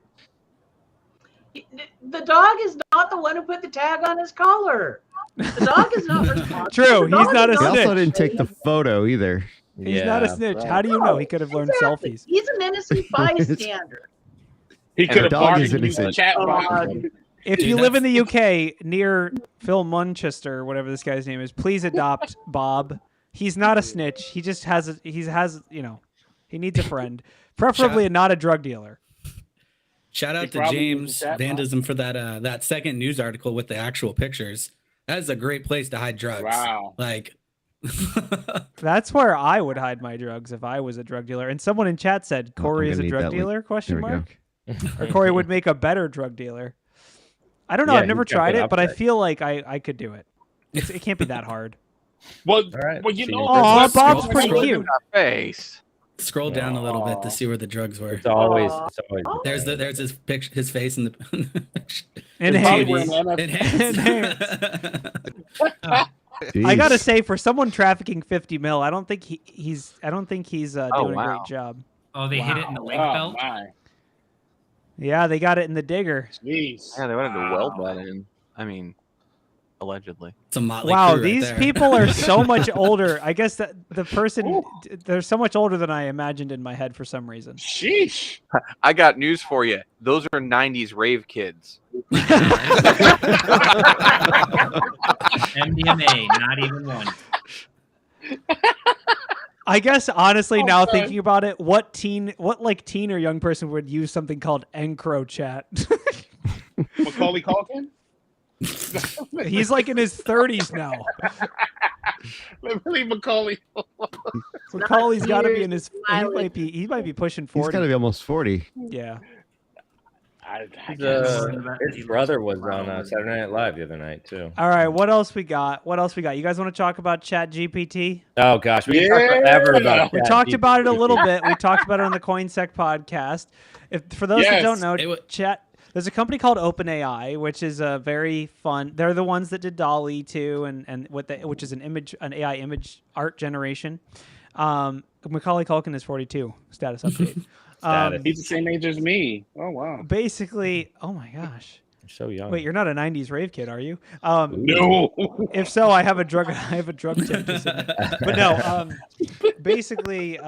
The dog is not the one who put the tag on his collar. The dog is not responsible. True, he's not a He snitch. also didn't take the photo either. He's not a snitch. How do you know? He could have learned selfies. He's an innocent bystander. He could have dog is bargained used the innocent. chat box. If you live in the UK near Phil Munchester, whatever this guy's name is, please adopt Bob. He's not a snitch. He just has he needs a friend, preferably not a drug dealer. Shout out to James Vandism for that second news article with the actual pictures. That is a great place to hide drugs. Wow. Like that's where I would hide my drugs if I was a drug dealer. And someone in chat said Corey is a drug dealer? Question mark. Or Corey would make a better drug dealer. I don't know. Yeah, I've never he's got tried that it, but I upside. feel like I could do it. It can't be that hard. Well, right. well, you So know, you're Aw, just- Bob's pretty scroll cute. Face. scroll down a little bit to see where the drugs were. It's always There's his picture, his face in the Enhanced. I gotta say, for someone trafficking 50 mil, I don't think he's doing a great job. Oh, they hit it in the link belt. My. Yeah, they got it in the digger. Jeez. Yeah, they wanted to weld that in. I mean, Allegedly. It's a motley Wow, crew right these there. people are so much older. I guess that the person, they're so much older than I imagined in my head for some reason. Sheesh. I got news for you. Those are 90s rave kids. MDMA, not even one. I guess honestly, now thinking about it, what teen or young person would use something called EncroChat? Macaulay Culkin? He's like in his 30s now. Let me leave Macaulay. Macaulay's got to be in his. He might be pushing 40. He's got to be almost 40. Yeah. His brother was on Saturday Night Live the other night too. All right, what else we got? You guys want to talk about ChatGPT? Oh gosh, we can talk forever about. We talked about it a little bit. We talked about it on the CoinSec podcast. For those that don't know, there's a company called OpenAI, which is a very fun. They're the ones that did DALL-E 2 which is an AI image art generation. Macaulay Culkin is 42. Status update. He's the same age as me. Oh wow. Basically, oh my gosh. You're so young. Wait, you're not a 90s rave kid, are you? No. If so, I have a drug check to submit. But no, basically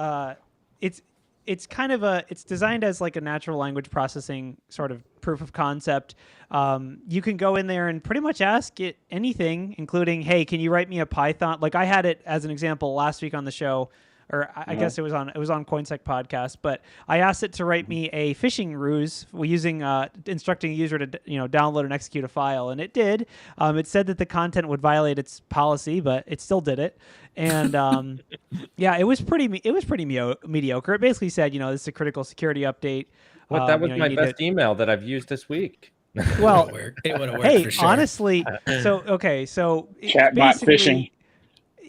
it's kind of it's designed as like a natural language processing sort of proof of concept. You can go in there and pretty much ask it anything, including, hey, can you write me a Python? Like I had it as an example last week on the show, or I guess it was on CoinSec podcast, but I asked it to write me a phishing ruse using instructing a user to download and execute a file, and it did. It said that the content would violate its policy, but it still did it. And yeah, it was pretty mediocre. It basically said, this is a critical security update. That was my best email that I've used this week. Well, it would have worked. Hey, for sure. honestly, so Chatbot phishing.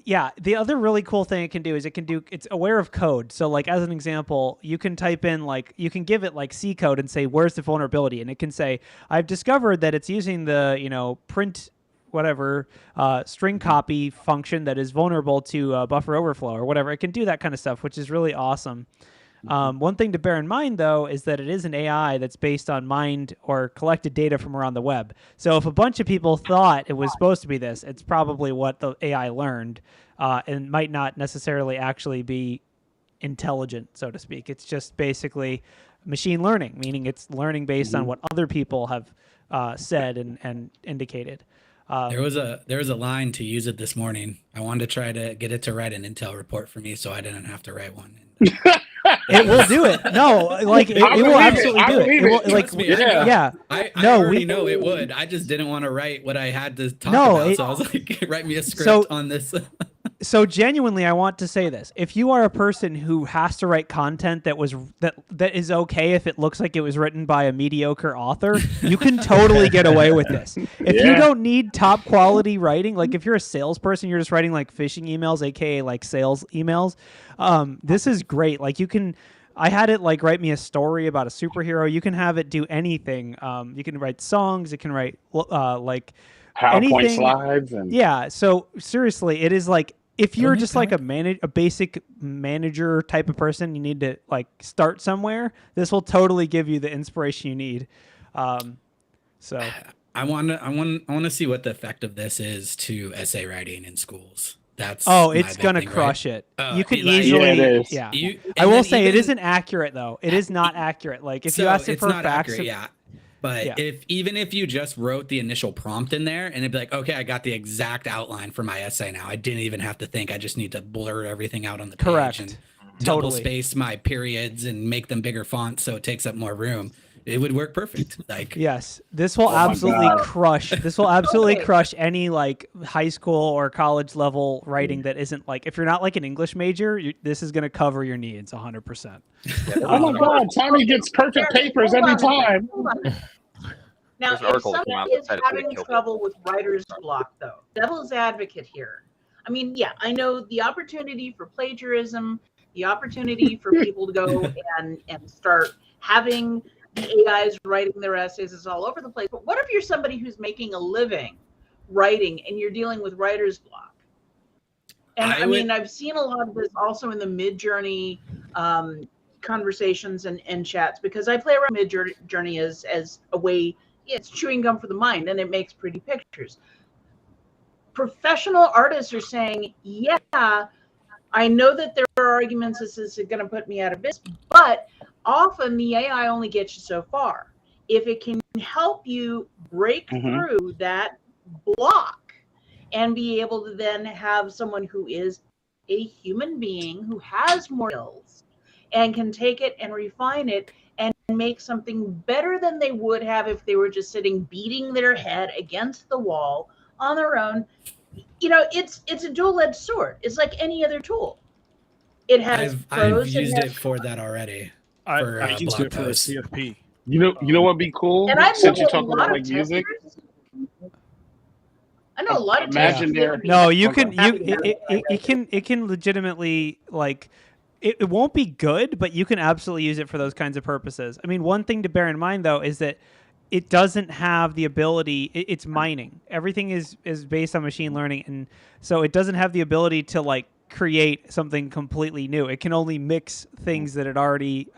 Yeah, the other really cool thing it can do is it's aware of code. So like as an example, you can type in you can give it like C code and say, where's the vulnerability? And it can say, I've discovered that it's using the, print whatever string copy function that is vulnerable to buffer overflow or whatever. It can do that kind of stuff, which is really awesome. One thing to bear in mind, though, is that it is an AI that's based on mined or collected data from around the web. So if a bunch of people thought it was supposed to be this, it's probably what the AI learned and might not necessarily actually be intelligent, so to speak. It's just basically machine learning, meaning it's learning based on what other people have said and indicated. There was a line to use it this morning. I wanted to try to get it to write an Intel report for me, so I didn't have to write one. It will do it. No, like it will absolutely do it. It will, like, yeah. I already know it would. I just didn't want to write what I had to talk about, so I was like, write me a script on this. So genuinely, I want to say this: if you are a person who has to write content that is okay if it looks like it was written by a mediocre author, you can totally get away with this. If you don't need top quality writing, like if you're a salesperson, you're just writing like phishing emails, aka like sales emails. This is great. Like I had it like write me a story about a superhero. You can have it do anything. You can write songs. It can write like PowerPoint anything. slides. Yeah. So seriously, it is like. If you're just like a basic manager type of person, you need to like start somewhere. This will totally give you the inspiration you need. So I want to see what the effect of this is to essay writing in schools. That's it's gonna crush it. You can easily, I will say it isn't accurate though. It is not accurate. Like if you ask it for facts, But even if you just wrote the initial prompt in there and it'd be like, okay, I got the exact outline for my essay now. I didn't even have to think. I just need to blur everything out on the page and double space my periods and make them bigger fonts so it takes up more room. It would work perfect. Like yes, this will absolutely crush. This will absolutely crush any like high school or college level writing that isn't like if you're not like an English major, this is going to cover your needs 100%. Oh my God, Tommy gets perfect papers every time. Now, if somebody is having trouble with writer's block, though, devil's advocate here. I mean, yeah, I know the opportunity for plagiarism, the opportunity for people to go and start having the AIs writing their essays is all over the place. But what if you're somebody who's making a living writing and you're dealing with writer's block? And I mean, I've seen a lot of this also in the Midjourney conversations and chats because I play around Midjourney as a way, it's chewing gum for the mind and it makes pretty pictures. professional artists are saying, yeah, I know that there are arguments this is going to put me out of business, but often the AI only gets you so far. If it can help you break through that block and be able to then have someone who is a human being who has more skills and can take it and refine it and make something better than they would have if they were just sitting beating their head against the wall on their own, you know, it's a dual-edged sword. It's like any other tool. It has I've used it for that already. I used it for a CFP. You know what'd be cool? And I Since know you're a talking lot about of like music, I know a lot of imagine there. No, you can it can legitimately like it won't be good, but you can absolutely use it for those kinds of purposes. I mean, one thing to bear in mind though is that it doesn't have the ability. It's mining. Everything is based on machine learning, and so it doesn't have the ability to like create something completely new. It can only mix things that it already.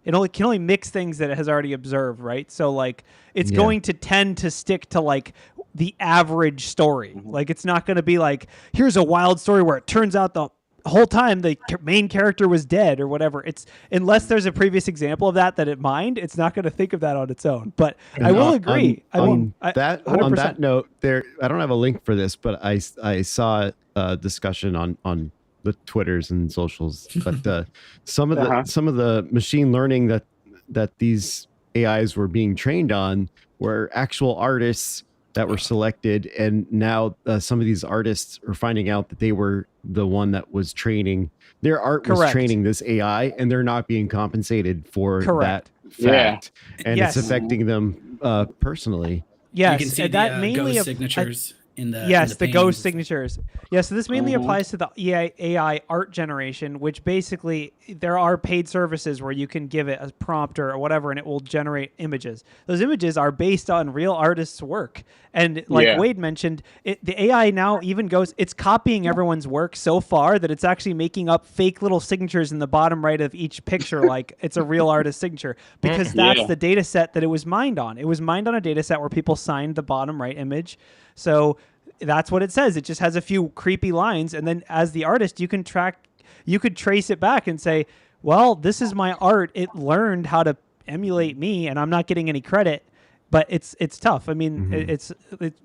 It can only mix things that it has already observed, right? So like it's going to tend to stick to like the average story. Like it's not going to be like, here's a wild story where it turns out the whole time the main character was dead or whatever. It's unless there's a previous example of that it mined, it's not going to think of that on its own. But I will agree. On that note, there I don't have a link for this, but I saw a discussion on the Twitters and socials, but some of the machine learning that these AIs were being trained on were actual artists that were selected, and now some of these artists are finding out that they were the one that was training their art was training this AI, and they're not being compensated for that fact, and it's affecting them personally. Yes, you can see that mainly ghost signatures. The ghost signatures. Yeah, so this mainly applies to the AI art generation, which basically there are paid services where you can give it a prompt or whatever, and it will generate images. Those images are based on real artists' work. And like Wade mentioned, the AI now even it's copying everyone's work so far that it's actually making up fake little signatures in the bottom right of each picture, like it's a real artist signature, because that's the data set that it was mined on. It was mined on a data set where people signed the bottom right image. So that's what it says. It just has a few creepy lines. And then as the artist, you could trace it back and say, well, this is my art. It learned how to emulate me and I'm not getting any credit, but it's tough. I mean,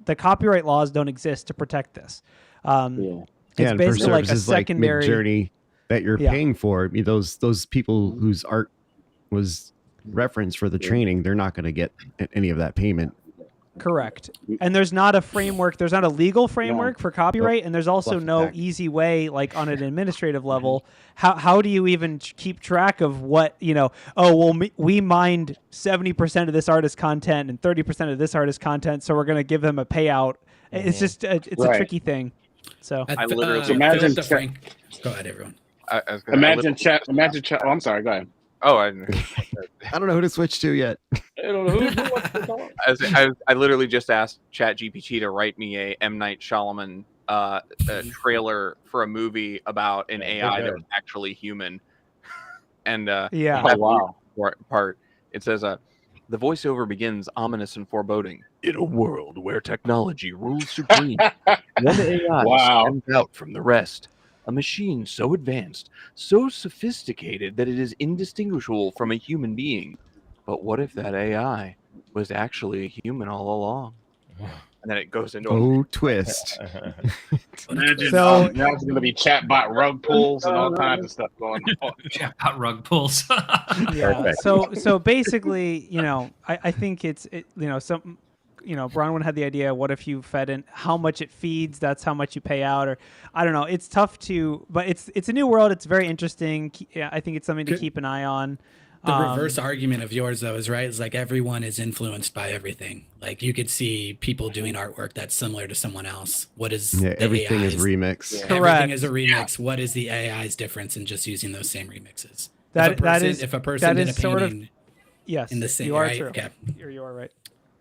the copyright laws don't exist to protect this. It's basically like a secondary journey that you're paying for. I mean, those people whose art was referenced for the training, they're not going to get any of that payment. Correct. And there's not a framework, there's not a legal framework for copyright, and there's also no easy way, like on an administrative level. How do you even keep track of what, we mined 70% of this artist's content and 30% of this artist's content, so we're going to give them a payout. It's just, it's a tricky thing. So I literally imagine. Go ahead, everyone. Imagine chat. Oh, I'm sorry. Go ahead. Oh, I don't know who to switch to yet. I don't know I literally just asked ChatGPT to write me a M. Night Shyamalan a trailer for a movie about an AI that was actually human. And part it says the voiceover begins ominous and foreboding. In a world where technology rules supreme, one AI stands out from the rest. A machine so advanced, so sophisticated that it is indistinguishable from a human being. But what if that AI was actually a human all along? And then it goes into twist. Imagine now it's going to be chatbot rug pulls and all kinds of stuff going on. Chatbot rug pulls. So basically, I think it's some. Bronwyn had the idea, what if you fed in how much it feeds, that's how much you pay out, or I don't know. It's tough but it's a new world. It's very interesting. I think it's something to keep an eye on. The reverse argument of yours, though, is right. It's like everyone is influenced by everything. Like you could see people doing artwork that's similar to someone else. What is everything is remix? Yeah, everything is a remix. What is the AI's difference in just using those same remixes? If a person did a painting in the same, you are right? true. Okay. You are right.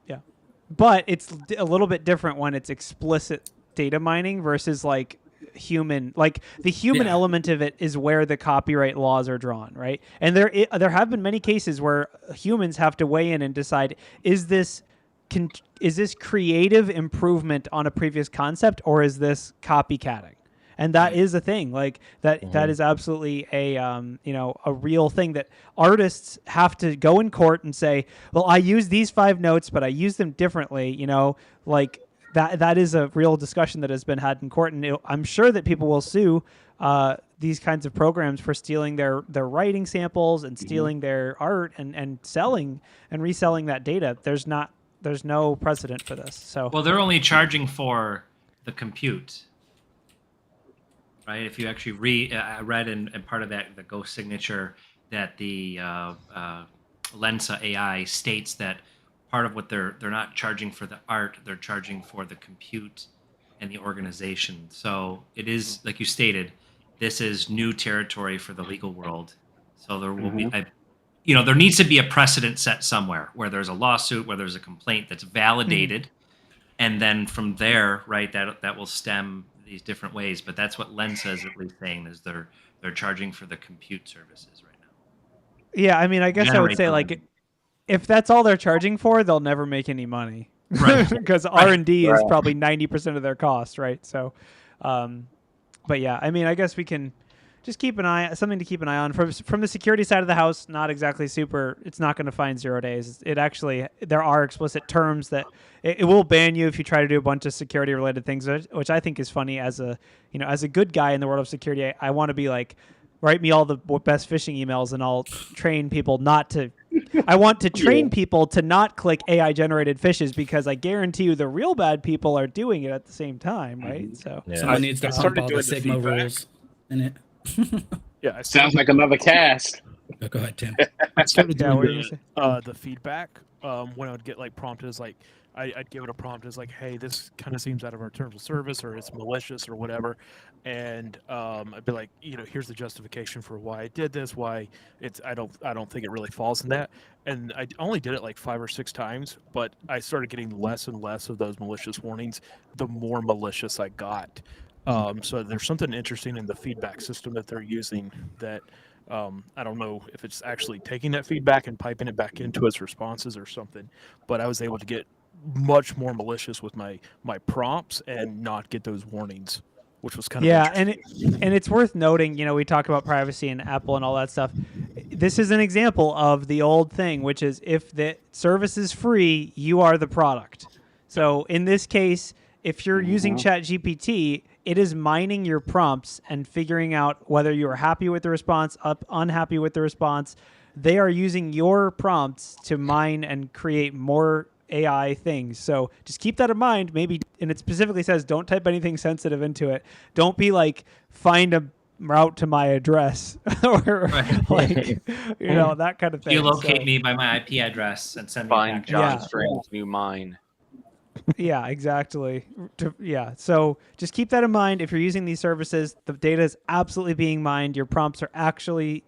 Yeah, but it's a little bit different when it's explicit data mining versus like human. Like the human element of it is where the copyright laws are drawn, right? And there have been many cases where humans have to weigh in and decide, is this is this creative improvement on a previous concept, or is this copycatting? And that is a thing, like that is absolutely a a real thing that artists have to go in court and say, well, I use these 5 notes, but I use them differently. Like that is a real discussion that has been had in court, and I'm sure that people will sue these kinds of programs for stealing their writing samples and stealing their art and selling and reselling that data. There's no precedent for this. So well, they're only charging for the compute. Right. If you actually read in part of that, the Ghost signature, that the Lensa AI states that part of what they're not charging for the art, they're charging for the compute and the organization. So it is, like you stated, this is new territory for the legal world. So there will be, there needs to be a precedent set somewhere where there's a lawsuit, where there's a complaint that's validated, and then from there, right, that will stem these different ways. But that's what Lensa is at least saying, is they're charging for the compute services right now. Yeah, I mean, I guess I would say, like, if that's all they're charging for, they'll never make any money, right? Because R&D is probably 90% of their cost, right? So, but yeah, I mean, I guess we can just keep something to keep an eye on from the security side of the house. Not exactly super. It's not going to find 0 days. It actually, there are explicit terms that it will ban you if you try to do a bunch of security related things, which I think is funny. As a good guy in the world of security, I want to be like, write me all the best phishing emails and I'll train people not to. I want to train people to not click AI generated phishes, because I guarantee you the real bad people are doing it at the same time, right? So someone needs to pump all the Sigma rules in it. Yeah, sounds like another cast. Oh, go ahead, Tim. I started doing the feedback when I would get like prompted as like I'd give it a prompt as like, hey, this kind of seems out of our terms of service, or it's malicious or whatever, and I'd be like, here's the justification for why I did this, why I don't think it really falls in that, and I only did it like 5 or 6 times, but I started getting less and less of those malicious warnings the more malicious I got. So there's something interesting in the feedback system that they're using that I don't know if it's actually taking that feedback and piping it back into its responses or something, but I was able to get much more malicious with my prompts and not get those warnings, which was kind of interesting. and it's worth noting, we talk about privacy and Apple and all that stuff. This is an example of the old thing, which is if the service is free, you are the product. So in this case, if you're using ChatGPT, it is mining your prompts and figuring out whether you are happy with the response, unhappy with the response. They are using your prompts to mine and create more AI things. So just keep that in mind. Maybe, and it specifically says, don't type anything sensitive into it. Don't be like, find a route to my address or like, that kind of thing. You locate me by my IP address and send me find John Strang's new mine. Yeah, exactly. So just keep that in mind. If you're using these services, the data is absolutely being mined. Your prompts are actually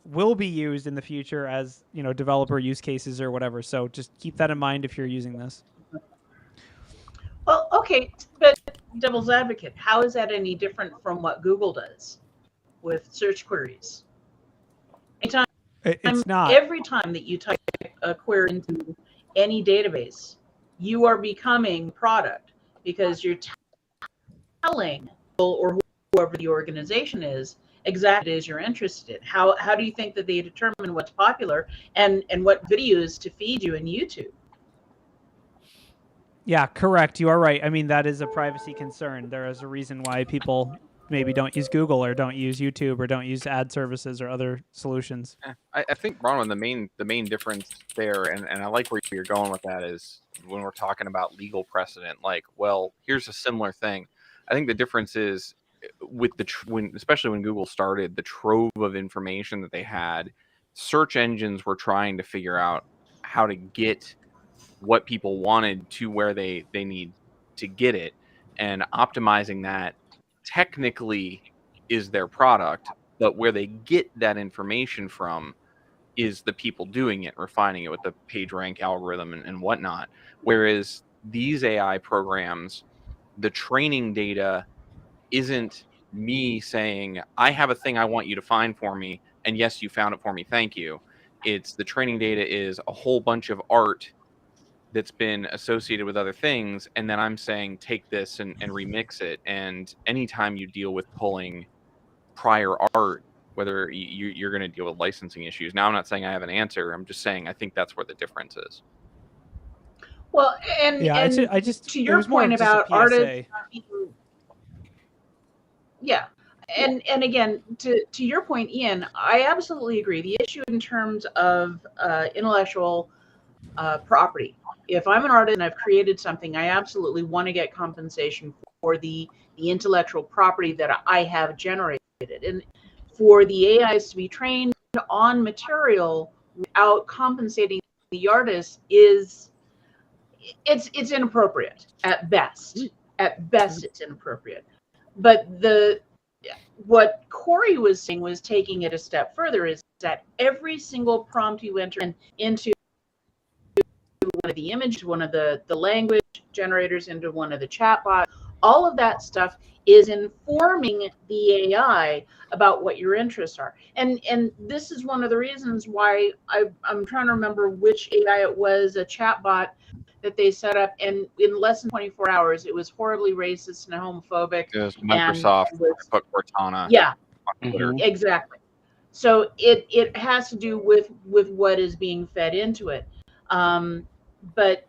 will be used in the future as, developer use cases or whatever. So just keep that in mind if you're using this. Well, okay, but devil's advocate, how is that any different from what Google does with search queries? It's not. Every time that you type a query into any database, you are becoming product, because you're telling people or whoever the organization is exactly what it is you're interested in. How do you think that they determine what's popular and what videos to feed you in YouTube? Yeah, correct. You are right. I mean, that is a privacy concern. There is a reason why people maybe don't use Google or don't use YouTube or don't use ad services or other solutions. I think, Bronwyn, the main difference there, and I like where you're going with that, is when we're talking about legal precedent, like, well, here's a similar thing. I think the difference is with especially when Google started, the trove of information that they had, search engines were trying to figure out how to get what people wanted to where they need to get it, and optimizing that technically is their product, but where they get that information from is the people doing it, refining it with the PageRank algorithm and whatnot. Whereas these AI programs, the training data isn't me saying, I have a thing I want you to find for me, and yes, you found it for me, thank you. It's the training data is a whole bunch of art that's been associated with other things, and then I'm saying take this and remix it. And anytime you deal with pulling prior art, whether you're going to deal with licensing issues. Now, I'm not saying I have an answer. I'm just saying I think that's where the difference is. Well, and Yeah, and I just to it your was more point of just a about PSA. artists, yeah, and again, to your point, Ian, I absolutely agree. The issue in terms of intellectual property. If I'm an artist and I've created something, I absolutely want to get compensation for the intellectual property that I have generated. And for the AIs to be trained on material without compensating the artist it's inappropriate at best. At best, it's inappropriate. But what Corey was saying was taking it a step further is that every single prompt you enter into one of the image, one of the language generators, into one of the chatbots, all of that stuff is informing the AI about what your interests are. And this is one of the reasons why I'm trying to remember which AI it was, a chatbot that they set up, and in less than 24 hours, it was horribly racist and homophobic. It was Microsoft put Cortana. Yeah, on Twitter. exactly. So it has to do with what is being fed into it. But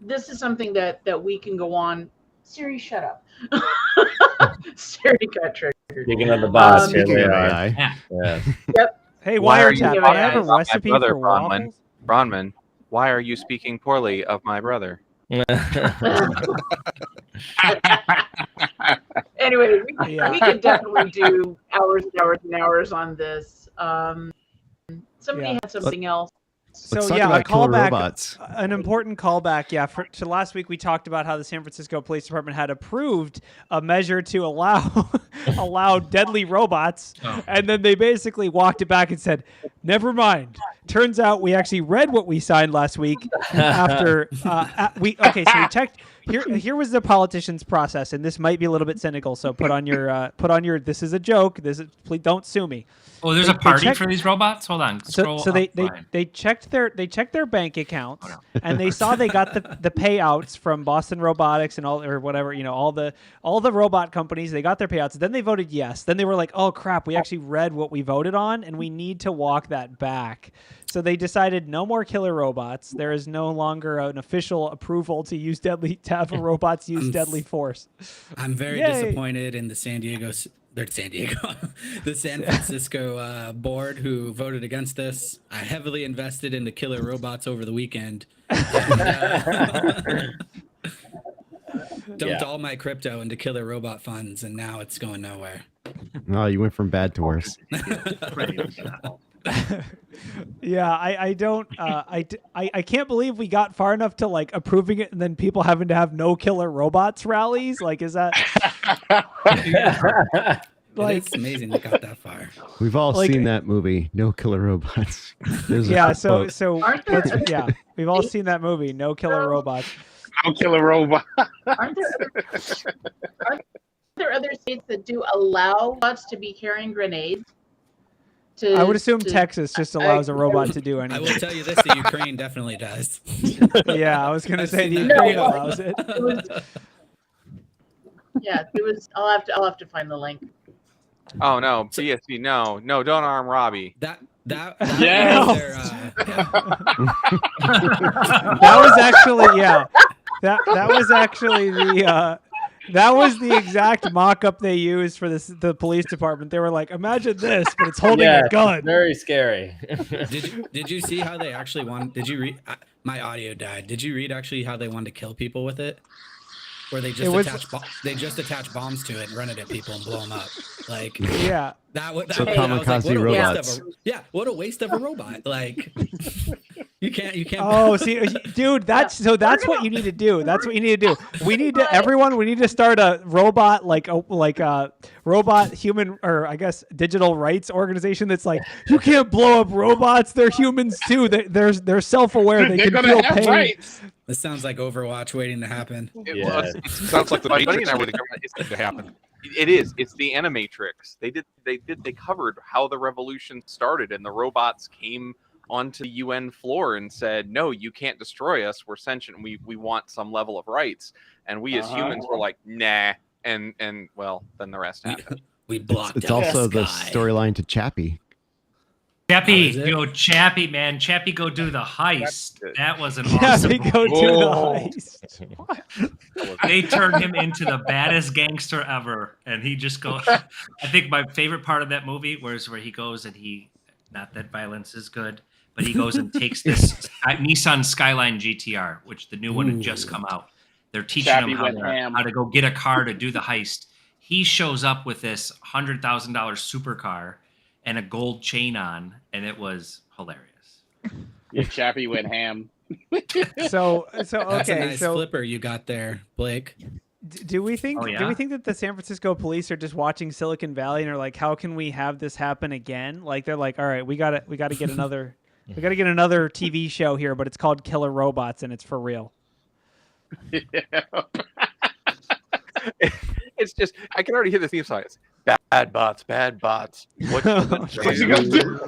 this is something that we can go on. Siri, shut up. Siri got triggered. Speaking of the boss, here Speaking they of are. AI. Yes. Yep. Hey, Why are wiretap. you I have a about my recipe brother, for Bronwyn? waffles. Bronwyn, why are you speaking poorly of my brother? Anyway, we Yeah. could definitely do hours and hours and hours on this. Somebody Yeah. had something else. Let's So talk yeah, a about killer callback, robots. an important callback. Yeah, to last week we talked about how the San Francisco Police Department had approved a measure to allow deadly robots, and then they basically walked it back and said, "Never mind." Turns out we actually read what we signed last week. After so we checked. Here was the politicians' process, and this might be a little bit cynical. So put on your. This is a joke. Please don't sue me. Oh, there's a party for these robots. Hold on. So they checked their bank accounts and they saw they got the payouts from Boston Robotics and all or whatever, all the robot companies. They got their payouts. Then they voted yes. Then they were like, oh crap, we actually read what we voted on and we need to walk that back. So they decided no more killer robots. There is no longer an official approval to have robots use deadly force. I'm very disappointed in the San Francisco board who voted against this. I heavily invested in the killer robots over the weekend. And, dumped all my crypto into killer robot funds, and now it's going nowhere. Oh, you went from bad to worse. Yeah, I can't believe we got far enough to like approving it and then people having to have no killer robots rallies. Like, is that like it's amazing they got that far? We've all seen that movie, No Killer Robots. Yeah, we've all seen that movie, No Killer Robots. No killer robot. Aren't there other states that do allow robots to be carrying grenades? I would assume Texas just allows a robot to do anything. I will tell you this: the Ukraine definitely does. Yeah, I was going to say the Ukraine allows it. It was. I'll have to find the link. Oh no, BSC, no, don't arm Robbie. That was actually that was actually the. That was the exact mock-up they used for the police department. They were like, imagine this, but it's holding a gun. Very scary. Did you see how they actually wanted? Did you read? My audio died. Did you read actually how they wanted to kill people with it? Where they just attach bombs to it and run it at people and blow them up. Like kamikaze robots. What a waste of a robot. Like you can't. Oh, see, dude, that's what you need to do. That's what you need to do. We need to start a robot like a robot human or I guess digital rights organization that's like, you can't blow up robots. They're humans too. They're self-aware. They can feel pain. Rights. This sounds like Overwatch waiting to happen. It sounds like the Matrix waiting to happen. It is. It's the Animatrix. They covered how the revolution started, and the robots came onto the UN floor and said, no, you can't destroy us. We're sentient. We want some level of rights. And we as humans were like, nah. And well, then the rest happened. We blocked It's also the storyline to Chappie. Chappie, Chappie, man. Chappie, go do the heist. That was an awesome Chappie, go do the heist. They turned him into the baddest gangster ever. And he just goes, I think my favorite part of that movie was where he goes and not that violence is good, but he goes and takes this Nissan Skyline GTR, which the new one had just come out. They're teaching him how to go get a car to do the heist. He shows up with this $100,000 supercar and a gold chain on, and it was hilarious. Yeah, Chappie went ham. So That's okay, a nice flipper you got there, Blake. Do we think? Oh, yeah? Do we think that the San Francisco police are just watching Silicon Valley and are like, how can we have this happen again? Like they're like, all right, we gotta get another TV show here, but it's called Killer Robots and it's for real. Yeah. It's just, I can already hear the theme song. It's bad bots. What you gonna do?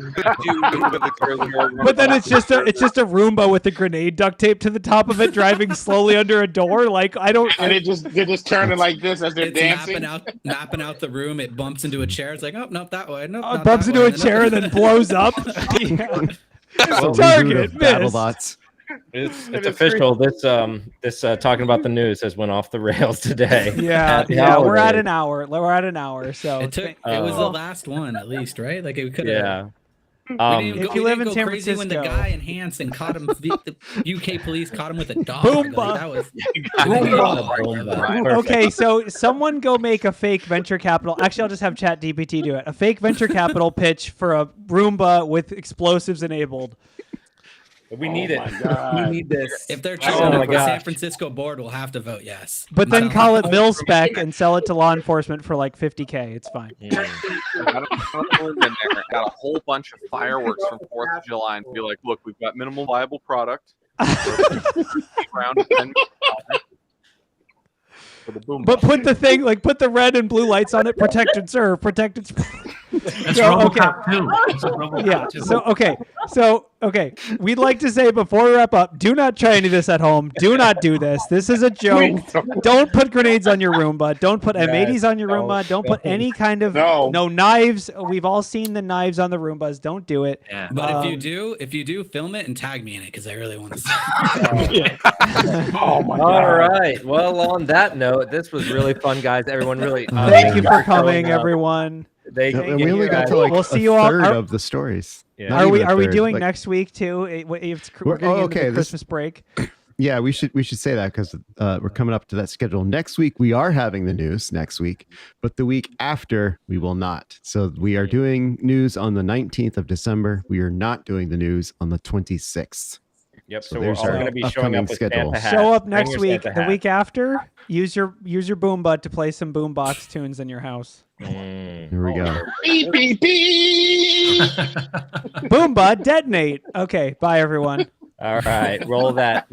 But then it's just a Roomba with a grenade duct taped to the top of it, driving slowly under a door. Like I don't. And they're just turning like this as they're dancing. Mapping out the room. It bumps into a chair. It's like, oh, nope, that way. Nope, not bumps that into way. a chair and then blows up. Yeah. It's a target. Missed. It's official. This talking about the news has went off the rails today. Yeah, we're at an hour. So it was the last one at least, right? Like it could have. Yeah. If you live in San Francisco, when the guy in Hanson caught him, the UK police caught him with a dog. Boomba. Like, that was. Okay, so someone go make a fake venture capital. Actually, I'll just have ChatGPT do it. A fake venture capital pitch for a Roomba with explosives enabled. We need it. We need this. If they're trying the San Francisco board, will have to vote yes. But then call it mil spec and sell it to law enforcement for like $50K. It's fine. Got a whole bunch of fireworks from 4th of July and be like, look, we've got minimal viable product. But put the thing, like put the red and blue lights on it, protect and serve, protect and serve. That's RoboCop 2. That's RoboCop Yeah. 2. Okay. We'd like to say before we wrap up, do not try any of this at home. Do not do this. This is a joke. Don't put grenades on your Roomba. Don't put M80s on your Roomba. Don't put any kind of no knives. We've all seen the knives on the Roombas. Don't do it. Yeah. But if you do, film it and tag me in it because I really want to see it. Oh my God. All right. Well, on that note, this was really fun, guys. Everyone really thank you for coming, everyone. We only got to like we'll see you all. Third of the stories. Yeah. Are we doing next week too? We're getting into the Christmas break. Yeah, we should say that because we're coming up to that schedule. Next week we are having the news next week, but the week after we will not. So we are doing news on the 19th of December. We are not doing the news on the 26th. Yep. So we're all going to be showing up with schedule. Santa hats. Show up next week. The week after, use your Boomba to play some boombox tunes in your house. Here we go. Beep, beep, beep. Boomba detonate. Okay. Bye everyone. All right. Roll that.